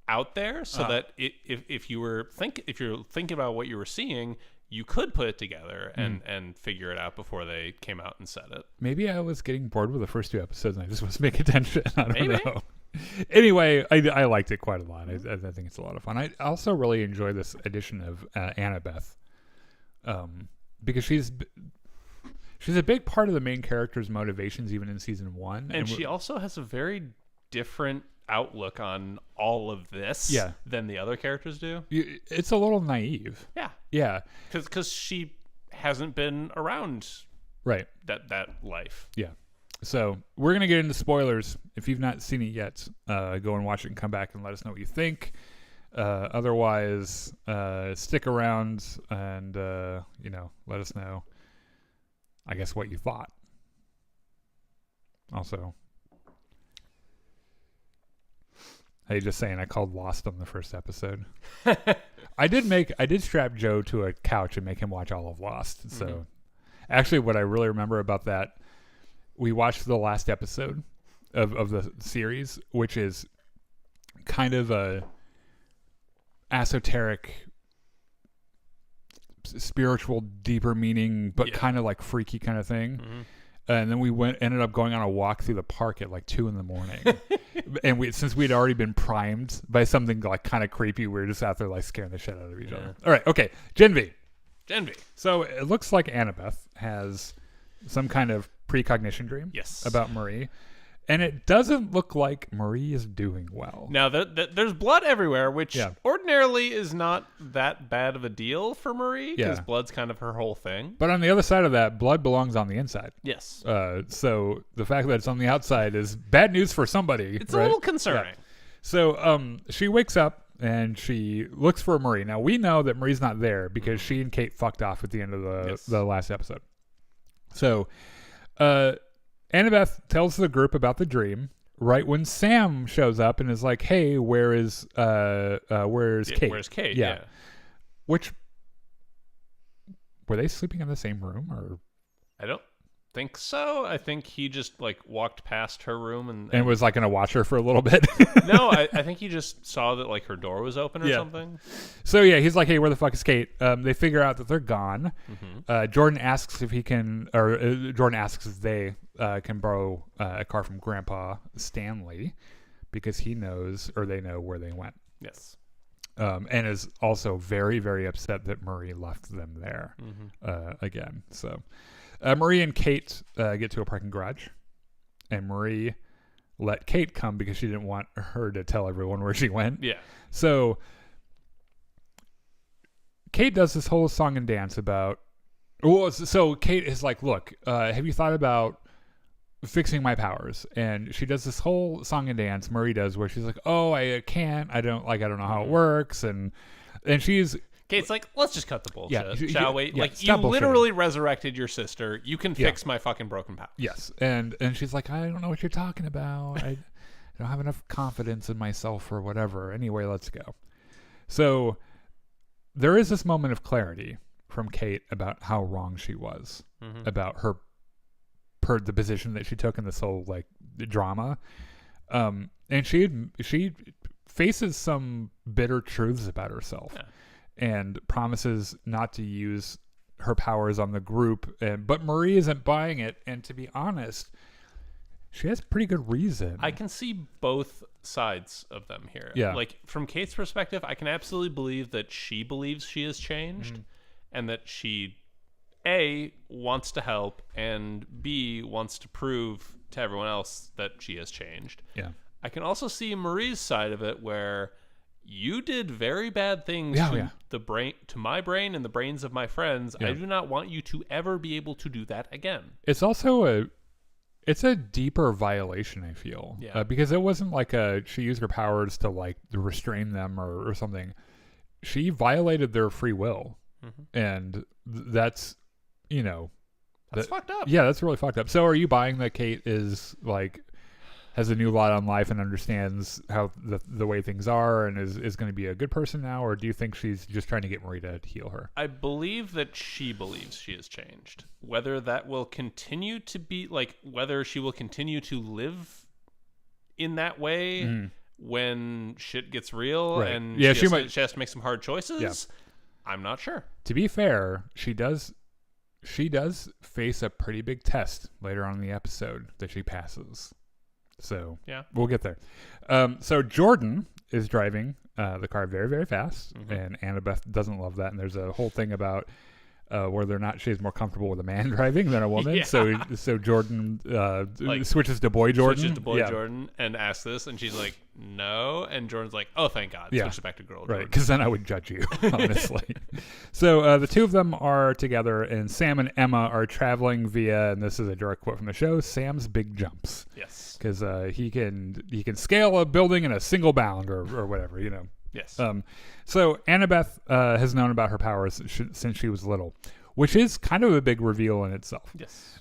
out there so that if you're thinking about what you were seeing, you could put it together and figure it out before they came out and said it. Maybe I was getting bored with the first 2 episodes and I just wasn't paying attention. I don't know. Anyway, I liked it quite a lot. I think it's a lot of fun. I also really enjoy this edition of Annabeth, because she's a big part of the main character's motivations, even in season 1. And she also has a very different outlook on all of this than the other characters do. It's a little naive. Yeah. Because she hasn't been around that life. Yeah. So we're going to get into spoilers. If you've not seen it yet, go and watch it and come back and let us know what you think. Otherwise, stick around and, let us know, I guess, what you thought. Also, hey, just saying, I called Lost on the first episode. I did strap Joe to a couch and make him watch all of Lost. So actually what I really remember about that, we watched the last episode of the series, which is kind of a esoteric, spiritual, deeper meaning, but kind of like freaky kind of thing. And then we ended up going on a walk through the park at like 2 a.m. And since we'd already been primed by something like kind of creepy, we were just out there like scaring the shit out of each other. All right, okay, Gen V. So it looks like Annabeth has some kind of precognition dream about Marie, and it doesn't look like Marie is doing well. Now there's blood everywhere, which ordinarily is not that bad of a deal for Marie, because blood's kind of her whole thing. But on the other side of that, blood belongs on the inside. Yes. So the fact that it's on the outside is bad news for somebody. It's a little concerning. So she wakes up and she looks for Marie. Now we know that Marie's not there because she and Kate fucked off at the end of the last episode. So Annabeth tells the group about the dream right when Sam shows up and is like, "Hey, where's Kate? Where's Kate?" Yeah. Which, were they sleeping in the same room, or? I don't think so. I think he just like walked past her room and was like gonna watch her for a little bit. No, I think he just saw that like her door was open or something. So he's like, "Hey, where the fuck is Kate?" They figure out that they're gone. Jordan asks if he can, or Jordan asks if they can borrow a car from Grandpa Stanley because he knows, or they know, where they went. Yes. And is also very, very upset that Marie left them there again. So Marie and Kate get to a parking garage, and Marie let Kate come because she didn't want her to tell everyone where she went. Yeah. So Kate does this whole song and dance about Well, so Kate is like, look, have you thought about fixing my powers? And she does this whole song and dance, Marie does, where she's like, oh, I can't, I don't know how it works. And she's... Kate's like, let's just cut the bullshit, shall we? Yeah, like, you literally resurrected your sister. You can fix my fucking broken powers. Yes. And she's like, I don't know what you're talking about. I don't have enough confidence in myself or whatever. Anyway, let's go. So there is this moment of clarity from Kate about how wrong she was about the position that she took in this whole like drama. And she faces some bitter truths about herself. Yeah. And promises not to use her powers on the group, but Marie isn't buying it. And to be honest, she has pretty good reason. I can see both sides of them here. Yeah. Like, from Kate's perspective, I can absolutely believe that she believes she has changed, and that she, A, wants to help, and B, wants to prove to everyone else that she has changed. Yeah. I can also see Marie's side of it, where you did very bad things to my brain and the brains of my friends. I do not want you to ever be able to do that again. It's also it's a deeper violation, I feel. Yeah. Because it wasn't like she used her powers to like restrain them or something. She violated their free will. And that's, that's fucked up. Yeah, that's really fucked up. So are you buying that Kate is like, has a new lot on life and understands how the way things are and is going to be a good person now? Or do you think she's just trying to get Marie to heal her? I believe that she believes she has changed. Whether that will continue to be, like, whether she will continue to live in that way when shit gets real and she has to make some hard choices, I'm not sure. To be fair, she does face a pretty big test later on in the episode that she passes. So we'll get there. So Jordan is driving the car very, very fast, and Annabeth doesn't love that. And there's a whole thing about whether or not she's more comfortable with a man driving than a woman. So Jordan switches to boy Jordan. Jordan and asks this, and she's like, no. And Jordan's like, oh, thank God. Switches back to girl Jordan. Right, because then I would judge you, honestly. So the two of them are together, and Sam and Emma are traveling via, and this is a direct quote from the show, Sam's big jumps. Yes. Because he can scale a building in a single bound or whatever, Yes. So Annabeth has known about her powers since she was little, which is kind of a big reveal in itself. Yes.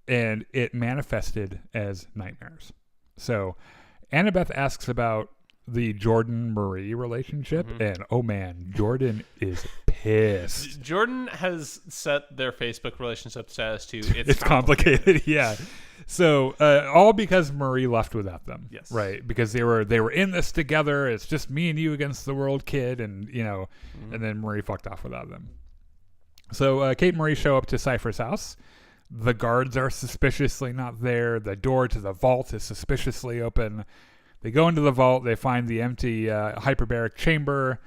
And it manifested as nightmares. So Annabeth asks about the Jordan-Marie relationship, and oh man, Jordan is pissed. Jordan has set their Facebook relationship status to it's complicated. Yeah. So all because Marie left without them. Yes. Right. Because they were in this together. It's just me and you against the world, kid, and and then Marie fucked off without them. So Kate and Marie show up to Cypher's house. The guards are suspiciously not there. The door to the vault is suspiciously open. They go into the vault. They find the empty hyperbaric chamber,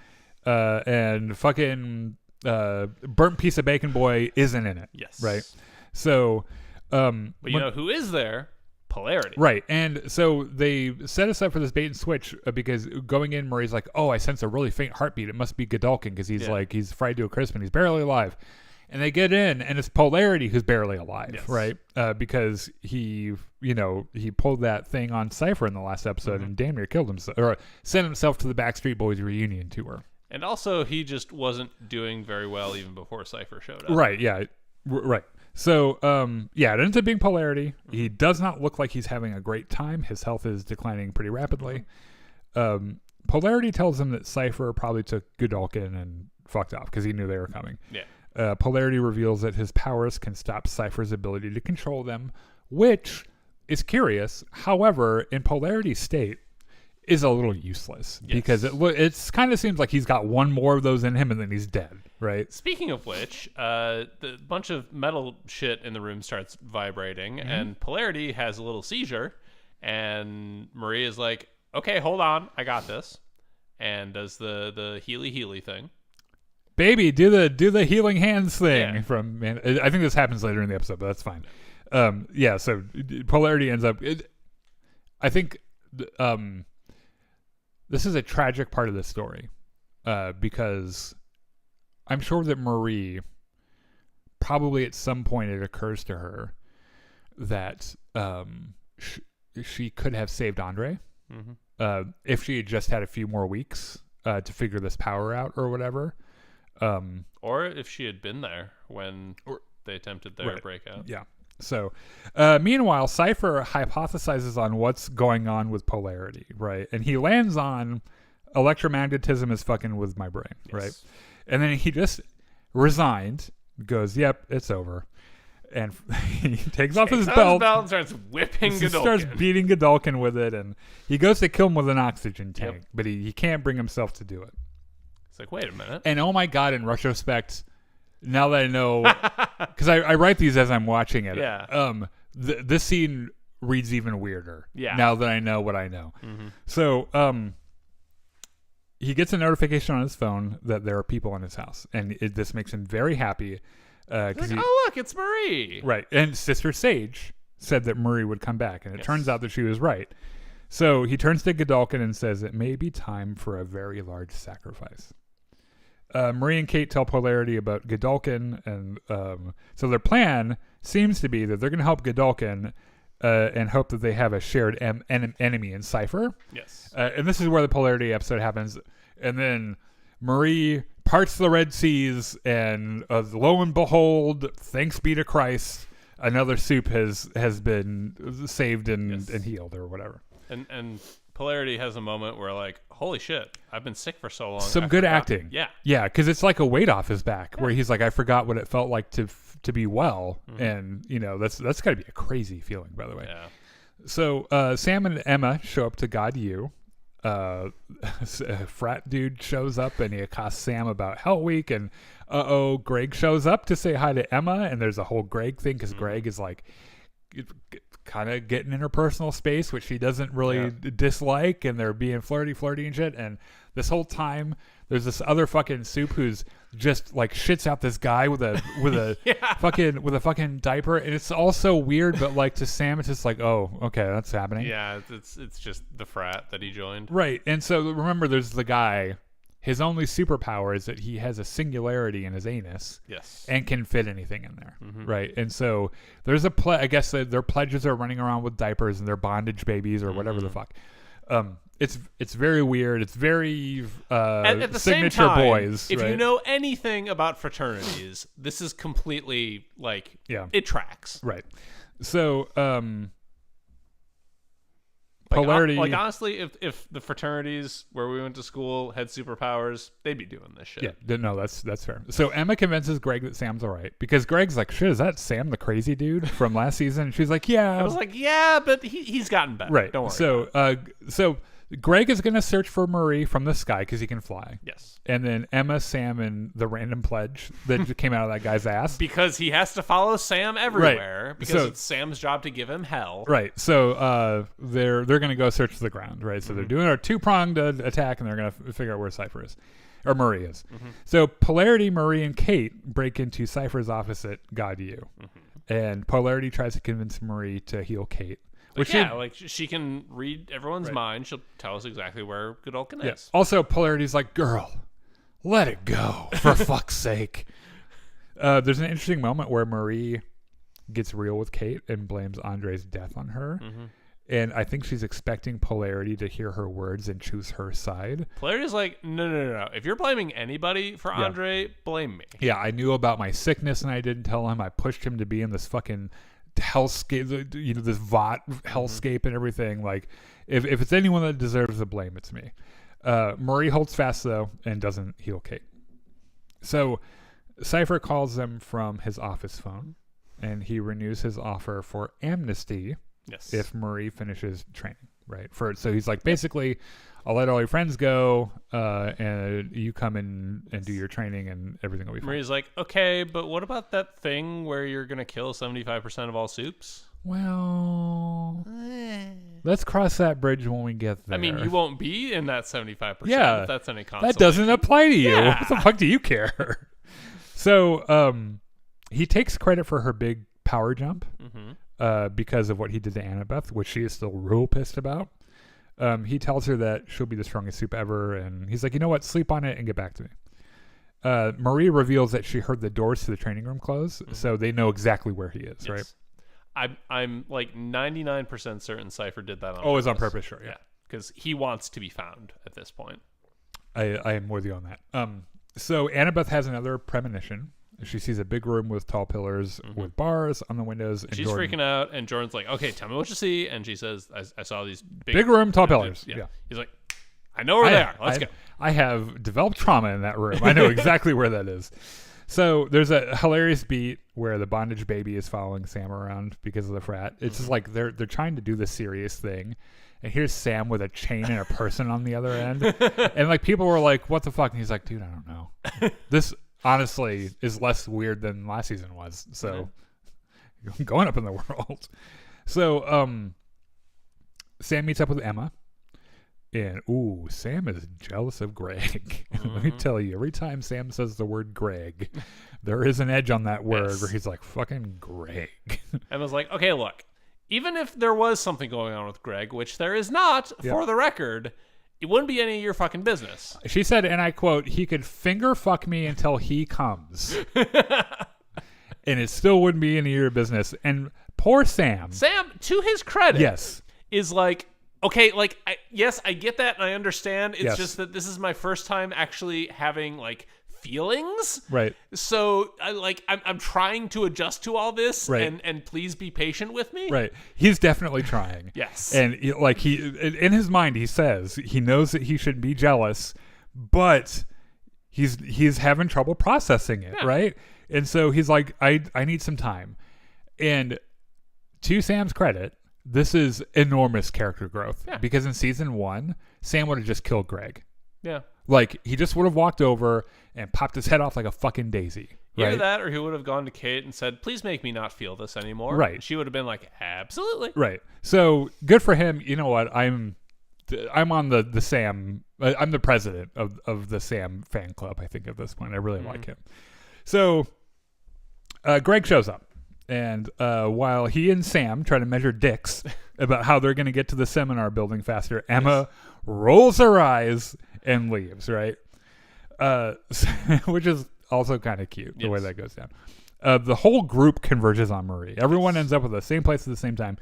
and fucking burnt piece of bacon boy isn't in it. Yes. Right. So. But you know who is there? Polarity. Right. And so they set us up for this bait and switch because going in, Marie's like, oh, I sense a really faint heartbeat. It must be Godolkin because he's fried to a crisp and he's barely alive. And they get in, and it's Polarity who's barely alive, right? Because he pulled that thing on Cypher in the last episode and damn near killed himself, or sent himself to the Backstreet Boys reunion tour. And also, he just wasn't doing very well even before Cypher showed up. Right, yeah, right. So, it ends up being Polarity. He does not look like he's having a great time. His health is declining pretty rapidly. Polarity tells him that Cypher probably took Godolkin and fucked off because he knew they were coming. Yeah. Polarity reveals that his powers can stop Cypher's ability to control them, which is curious. However, in Polarity's state, is a little useless because it kind of seems like he's got one more of those in him and then he's dead, right? Speaking of which, the bunch of metal shit in the room starts vibrating, and Polarity has a little seizure, and Marie is like, "Okay, hold on, I got this," and does the healy thing. Baby, do the healing hands thing from man. I think this happens later in the episode, but that's fine. So Polarity ends up. I think this is a tragic part of this story because I'm sure that Marie probably at some point it occurs to her that she could have saved Andre if she had just had a few more weeks to figure this power out or whatever. Or if she had been there when they attempted their breakout. Yeah. So, meanwhile, Cypher hypothesizes on what's going on with polarity, right? And he lands on electromagnetism is fucking with my brain, right? And then he just resigned, goes, yep, it's over. And he takes off his belt and starts whipping Godolkin. Starts beating Godolkin with it, and he goes to kill him with an oxygen tank, but he can't bring himself to do it. It's like, wait a minute. And oh my God, in retrospect, now that I know, because I write these as I'm watching it, this scene reads even weirder now that I know what I know. So he gets a notification on his phone that there are people in his house, and this makes him very happy. Like, oh, look, it's Marie. Right. And Sister Sage said that Marie would come back, and it turns out that she was right. So he turns to Godolkin and says, it may be time for a very large sacrifice. Marie and Kate tell Polarity about Godolkin, and so their plan seems to be that they're going to help Godolkin and hope that they have a shared enemy in Cypher. Yes. And this is where the Polarity episode happens. And then Marie parts the Red Seas, and lo and behold, thanks be to Christ, another soup has been saved and healed or whatever. And Polarity has a moment where, like, holy shit, I've been sick for so long. Some good acting. Yeah, because it's like a weight off his back, where he's like, I forgot what it felt like to be well, and that's got to be a crazy feeling, by the way. Yeah. So Sam and Emma show up to God U. A frat dude shows up and he accosts Sam about Hell Week, and Greg shows up to say hi to Emma, and there's a whole Greg thing because Greg is like kind of getting in her personal space, which she doesn't really dislike, and they're being flirty and shit. And this whole time there's this other fucking soup who's just like shits out this guy with a fucking diaper, and it's all so weird, but like to Sam it's just like, oh, okay, that's happening. Yeah, it's just the frat that he joined. Right. And so remember, there's the guy, his only superpower is that he has a singularity in his anus. Yes. And can fit anything in there. Right. And so there's I guess their pledges are running around with diapers and their bondage babies or whatever the fuck. It's very weird. It's very at the signature same time, boys. If right? you know anything about fraternities, this is completely like it tracks. Right. So Polarity, like honestly, if the fraternities where we went to school had superpowers, they'd be doing this shit. Yeah, no, that's fair. So Emma convinces Greg that Sam's all right, because Greg's like, shit, is that Sam the crazy dude from last season? And she's like, yeah. I was like, yeah, but he's gotten better. Right. Don't worry. So Greg is going to search for Marie from the sky because he can fly. Yes. And then Emma, Sam, and the random pledge that came out of that guy's ass. Because he has to follow Sam everywhere. Right. Because it's Sam's job to give him hell. Right. So they're going to go search the ground. Right. So they're doing a two-pronged attack, and they're going to figure out where Cypher is. Or Marie is. So Polarity, Marie, and Kate break into Cypher's office at God U. And Polarity tries to convince Marie to heal Kate. Like she can read everyone's mind. She'll tell us exactly where Godolkin is. Also, Polarity's like, girl, let it go, for fuck's sake. There's an interesting moment where Marie gets real with Kate and blames Andre's death on her. And I think she's expecting Polarity to hear her words and choose her side. Polarity's like, no. If you're blaming anybody for Andre, blame me. Yeah, I knew about my sickness and I didn't tell him. I pushed him to be in this fucking hellscape, this Vought hellscape and everything. Like, if it's anyone that deserves the blame, it's me. Marie holds fast though and doesn't heal Kate. So Cypher calls them from his office phone, and he renews his offer for amnesty if Marie finishes training. Right. So he's like, basically, I'll let all your friends go, and you come in and do your training, and everything will be fine. Marie's like, okay, but what about that thing where you're going to kill 75% of all soups? Well, let's cross that bridge when we get there. I mean, you won't be in that 75%. If that's any consolation. That doesn't apply to you. Yeah. What the fuck do you care? So he takes credit for her big power jump because of what he did to Annabeth, which she is still real pissed about. He tells her that she'll be the strongest soup ever, and he's like, you know what, sleep on it and get back to me. Marie reveals that she heard the doors to the training room close, so they know exactly where he is, right? I'm like 99% certain Cypher did that on purpose. Oh, it's on purpose, sure. Yeah, because he wants to be found at this point. I am with you on that. So Annabeth has another premonition. She sees a big room with tall pillars with bars on the windows. And she's freaking out, and Jordan's like, okay, tell me what you see. And she says, I saw these big room, tall pillars. Yeah. He's like, I know where they are. Let's go. I have developed trauma in that room. I know exactly where that is. So there's a hilarious beat where the bondage baby is following Sam around because of the frat. It's just like they're trying to do the serious thing. And here's Sam with a chain and a person on the other end. And like people were like, what the fuck? And he's like, dude, I don't know. This honestly is less weird than last season was. So going up in the world. So Sam meets up with Emma. And, Sam is jealous of Greg. Let me tell you, every time Sam says the word Greg, there is an edge on that word where he's like, fucking Greg. Emma's like, okay, look, even if there was something going on with Greg, which there is not, for the record, it wouldn't be any of your fucking business. She said, and I quote, he could finger fuck me until he comes. And it still wouldn't be any of your business. And poor Sam. Sam, to his credit, is like, okay, like, yes, I get that and I understand. It's just that this is my first time actually having, like, feelings. Right. So, I'm trying to adjust to all this, and please be patient with me. Right. He's definitely trying. Yes. And, in his mind, he says he knows that he should be jealous, but he's having trouble processing it, right? And so he's like, I need some time. And to Sam's credit, this is enormous character growth because in season 1, Sam would have just killed Greg. Yeah. Like, he just would have walked over and popped his head off like a fucking daisy. Right? Either that or he would have gone to Kate and said, please make me not feel this anymore. Right. She would have been like, absolutely. Right. So good for him. You know what? I'm on the Sam. I'm the president of the Sam fan club, I think, at this point. I really like him. So Greg shows up. And while he and Sam try to measure dicks about how they're going to get to the seminar building faster, Emma rolls her eyes and leaves, right? Which is also kind of cute, the way that goes down. The whole group converges on Marie. Everyone ends up at the same place at the same time.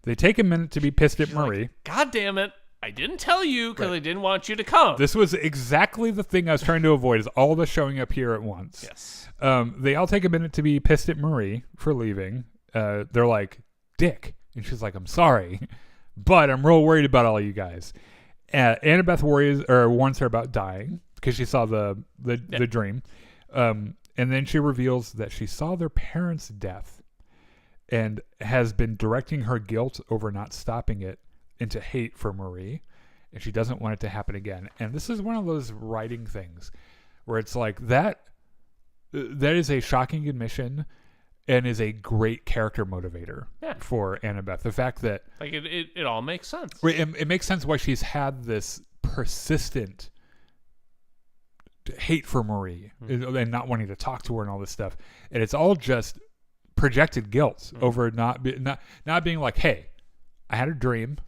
They take a minute to be pissed at Marie. Like, God damn it. I didn't tell you because I didn't want you to come. This was exactly the thing I was trying to avoid, is all of us showing up here at once. Yes. They all take a minute to be pissed at Marie for leaving. They're like, Dick. And she's like, I'm sorry, but I'm real worried about all you guys. Annabeth warns her about dying because she saw the dream. And then she reveals that she saw their parents' death and has been directing her guilt over not stopping it into hate for Marie, and she doesn't want it to happen again. And this is one of those writing things where it's like that is a shocking admission and is a great character motivator for Annabeth. The fact that like it all makes sense. It makes sense why she's had this persistent hate for Marie and not wanting to talk to her and all this stuff, and it's all just projected guilt over not being like, hey, I had a dream.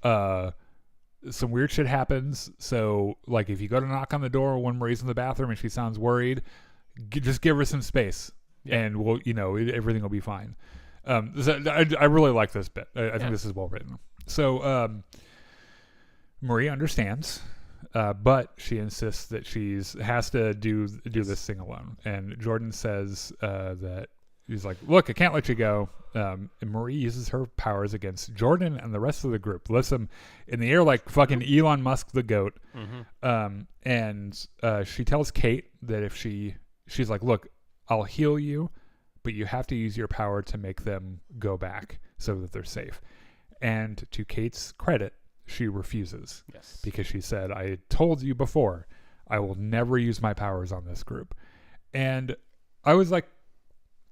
Some weird shit happens. So, like, if you go to knock on the door when Marie's in the bathroom and she sounds worried, just give her some space, and we'll, everything will be fine. I really like this bit. I think this is well written. So, Marie understands, but she insists that has to do this thing alone. And Jordan says that he's like, look, I can't let you go. And Marie uses her powers against Jordan and the rest of the group. Lifts them in the air like fucking Elon Musk the goat. And she tells Kate that if she's like, look, I'll heal you, but you have to use your power to make them go back so that they're safe. And to Kate's credit, she refuses. Yes. Because she said, I told you before, I will never use my powers on this group. And I was like,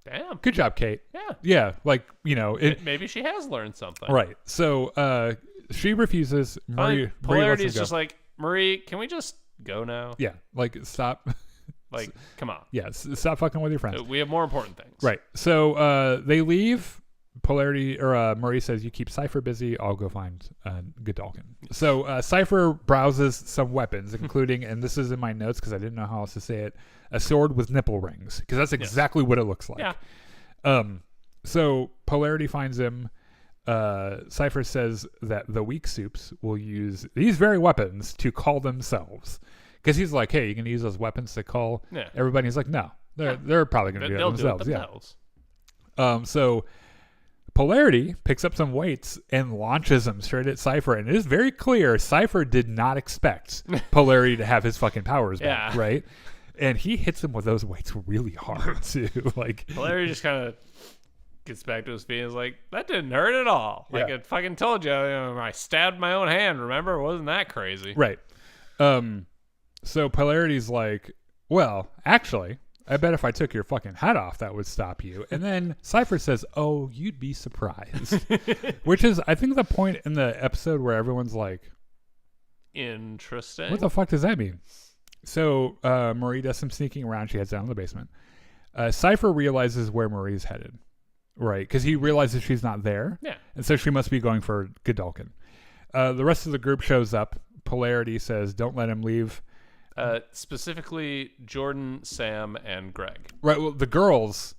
damn. Good job, Kate. Yeah. Yeah. Like, maybe she has learned something. Right. So she refuses. Polarity is just like, Marie, can we just go now? Yeah. Like, stop. Like, come on. Yeah. Stop fucking with your friends. We have more important things. Right. So they leave. Polarity or Murray says, "You keep Cypher busy. I'll go find Godolkin." So Cypher browses some weapons, including, and this is in my notes because I didn't know how else to say it, a sword with nipple rings, because that's exactly what it looks like. Yeah. So Polarity finds him. Cypher says that the weak soups will use these very weapons to call themselves, because he's like, "Hey, you can use those weapons to call everybody." He's like, "No, they're probably going to do it themselves." So Polarity picks up some weights and launches them straight at Cypher, and it is very clear Cypher did not expect Polarity to have his fucking powers back, right? And he hits him with those weights really hard too. Like Polarity just kind of gets back to his feet and is like, "That didn't hurt at all. Like I fucking told you, I stabbed my own hand. Remember, wasn't that crazy?" Right. So Polarity's like, "Well, actually, I bet if I took your fucking head off, that would stop you." And then Cypher says, "Oh, you'd be surprised," which is, I think, the point in the episode where everyone's like, "Interesting. What the fuck does that mean?" So Marie does some sneaking around. She heads down to the basement. Cypher realizes where Marie's headed. Right, because he realizes she's not there. Yeah. And so she must be going for Godolkin. The rest of the group shows up. Polarity says, "Don't let him leave." Specifically, Jordan, Sam, and Greg. Right, well, the girls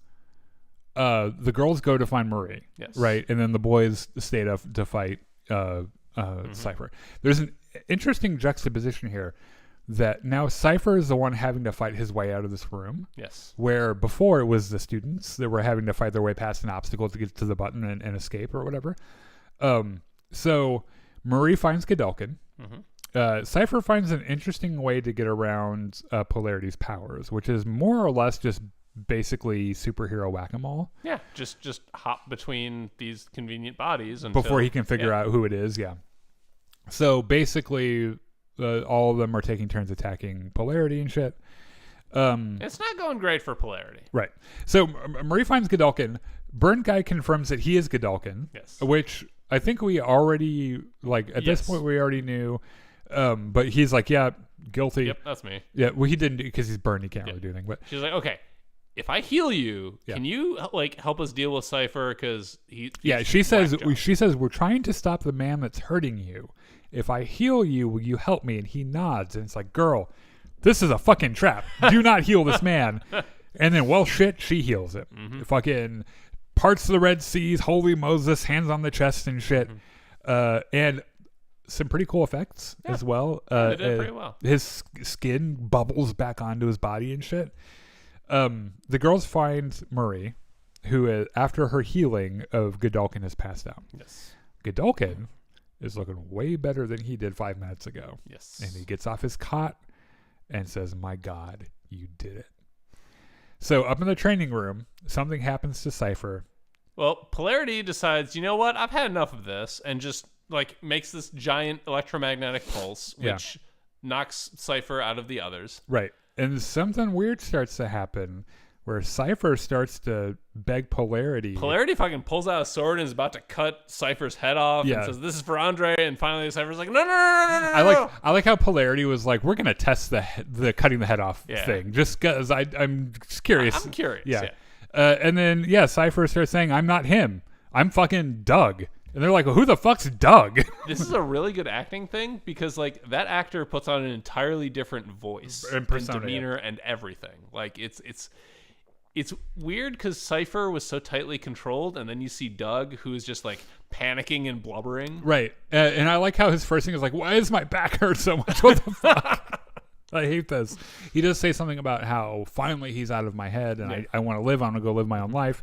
go to find Marie. Yes. Right, and then the boys stay to fight Cypher. There's an interesting juxtaposition here that now Cypher is the one having to fight his way out of this room. Yes. Where before it was the students that were having to fight their way past an obstacle to get to the button and escape or whatever. So Marie finds Godolkin. Cypher finds an interesting way to get around Polarity's powers, which is more or less just basically superhero whack-a-mole. Yeah, just hop between these convenient bodies before he can figure out who it is. Yeah. So basically, all of them are taking turns attacking Polarity and shit. It's not going great for Polarity. Right. So Marie finds Godolkin. Burn Guy confirms that he is Godolkin. Yes. Which I think we already, at this point, we already knew. But he's like, "Yeah, guilty." Yep, that's me. Yeah, well, he didn't, because he's burned. He can't really do anything. But she's like, "Okay, if I heal you, can you help us deal with Cypher? Because she says we're trying to stop the man that's hurting you. If I heal you, will you help me?" And he nods, and it's like, "Girl, this is a fucking trap. Do not heal this man." And then, well, shit, she heals him. Fucking parts of the Red Seas, holy Moses, hands on the chest and shit. And some pretty cool effects as well. They did pretty well. His skin bubbles back onto his body and shit. The girls find Marie, who, after her healing of Godolkin, has passed out. Yes. Godolkin is looking way better than he did 5 minutes ago. Yes. And he gets off his cot and says, "My God, you did it." So up in the training room, something happens to Cypher. Well, Polarity decides, you know what? I've had enough of this, and just makes this giant electromagnetic pulse, which knocks Cypher out of the others. Right. And something weird starts to happen where Cypher starts to beg Polarity. Polarity fucking pulls out a sword and is about to cut Cypher's head off and says, "This is for Andre." And finally Cypher's like, "No. I like how Polarity was like, "We're going to test the cutting the head off thing, just because I'm just curious." I'm curious. Yeah. And then, Cypher starts saying, "I'm not him. I'm fucking Doug." And they're like, "Well, who the fuck's Doug?" This is a really good acting thing, because that actor puts on an entirely different voice and persona, demeanor and everything. It's weird because Cypher was so tightly controlled, and then you see Doug, who is just panicking and blubbering. Right. And I like how his first thing is like, "Why does my back hurt so much? What the fuck?" I hate this. He does say something about how finally he's out of my head, and I want to live. I want to go live my own life.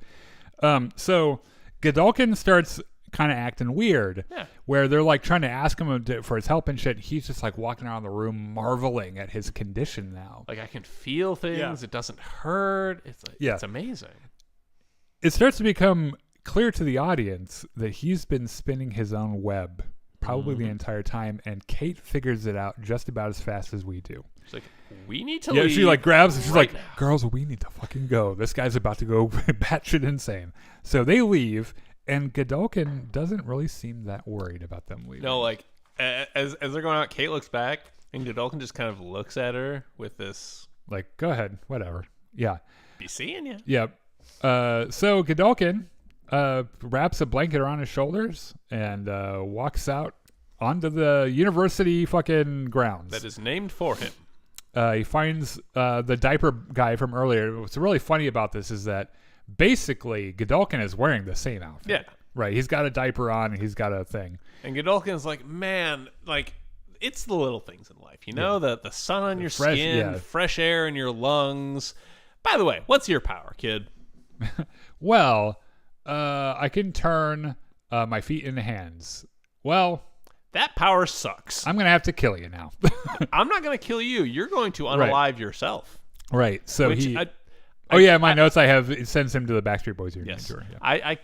So Godolkin starts kind of acting weird, where they're trying to ask him for his help and shit. He's just walking around the room marveling at his condition now. I can feel things. It doesn't hurt. It's amazing. It starts to become clear to the audience that he's been spinning his own web probably the entire time, and Kate figures it out just about as fast as we do. She's like, "We need to leave." She grabs and she's right like, now. "Girls, we need to fucking go. This guy's about to go batshit insane." So they leave. And Godolkin doesn't really seem that worried about them leaving. No, as they're going out, Kate looks back, and Godolkin just kind of looks at her with this, "Go ahead, whatever." Yeah. "Be seeing you." Yeah. So Godolkin wraps a blanket around his shoulders and walks out onto the university fucking grounds. That is named for him. He finds the diaper guy from earlier. What's really funny about this is that basically Godolkin is wearing the same outfit. Yeah. Right. He's got a diaper on and he's got a thing. And Godolkin's like, man, like, it's the little things in life, you know, the sun on your skin, fresh air in your lungs. By the way, what's your power, kid? Well, I can turn my feet into hands. Well, that power sucks. I'm going to have to kill you now. I'm not going to kill you. You're going to unalive yourself. Right. So my notes I have, it sends him to the Backstreet Boys reunion tour. Yeah. I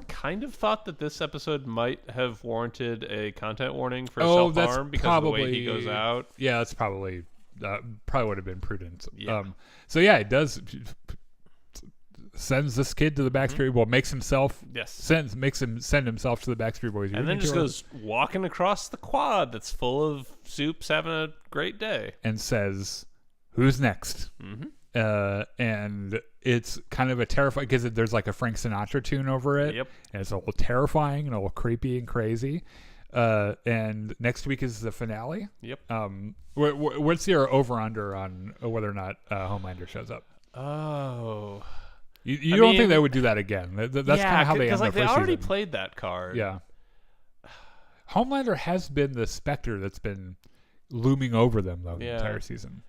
kind of thought that this episode might have warranted a content warning for self-harm because of the way he goes out. Yeah, that's probably would have been prudent. Yeah. It does sends this kid to the Backstreet. Well, makes him send himself to the Backstreet Boys, and then just goes walking across the quad that's full of Soups having a great day, and says, "Who's next?" Mm-hmm. And it's kind of a terrifying because there's like a Frank Sinatra tune over it. Yep. And it's a little terrifying and a little creepy and crazy. And next week is the finale. Yep. What's your over-under on whether or not Homelander shows up? Oh. You don't think they would do that again? That's kind of how they end the first they already season. played that card. Yeah. Homelander has been the specter that's been looming over them though the entire season.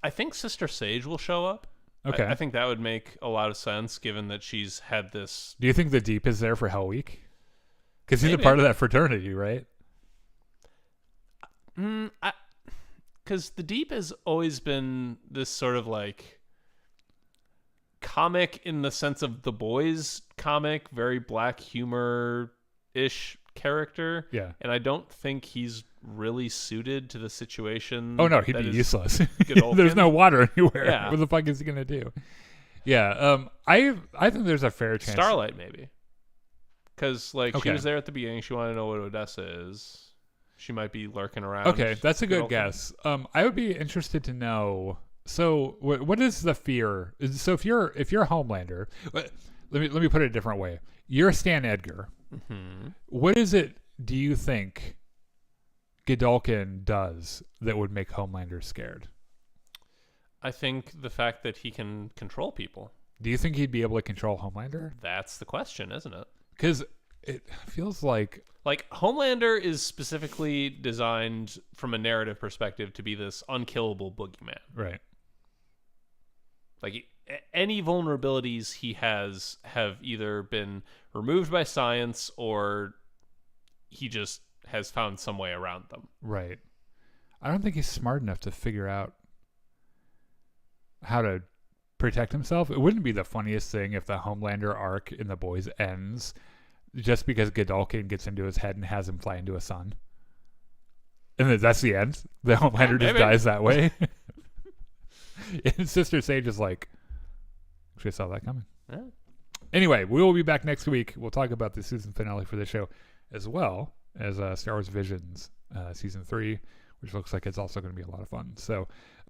I think Sister Sage will show up. Okay. I think that would make a lot of sense given that she's had this. Do you think the Deep is there for Hell Week? Because he's a part of that fraternity, right? Because the Deep has always been this sort of like comic in the sense of the Boys comic, very black humor-ish character. Yeah. And I don't think he's really suited to the situation. Oh no, he'd be useless. There's no water anywhere. Yeah. What the fuck is he gonna do? Yeah. I think there's a fair chance. Starlight maybe. Because she was there at the beginning. She wanted to know what Odessa is. She might be lurking around. Okay, that's a good guess. I would be interested to know. So, what is the fear? So, if you're Homelander, let me put it a different way. You're Stan Edgar. Mm-hmm. What is it? Do you think Godolkin does that would make Homelander scared? I think the fact that he can control people. Do you think he'd be able to control Homelander? That's the question, isn't it? Because it feels like Homelander is specifically designed from a narrative perspective to be this unkillable boogeyman. Right. Like any vulnerabilities he has have either been removed by science or he just has found some way around them. Right. I don't think he's smart enough to figure out how to protect himself. It wouldn't be the funniest thing if the Homelander arc in The Boys ends just because Godolkin gets into his head and has him fly into a sun. And then that's the end. The Homelander just dies that way. And Sister Sage is like, actually saw that coming. Yeah. Anyway, we will be back next week. We'll talk about the season finale for the show as well as Star Wars Visions Season 3, which looks like it's also going to be a lot of fun. So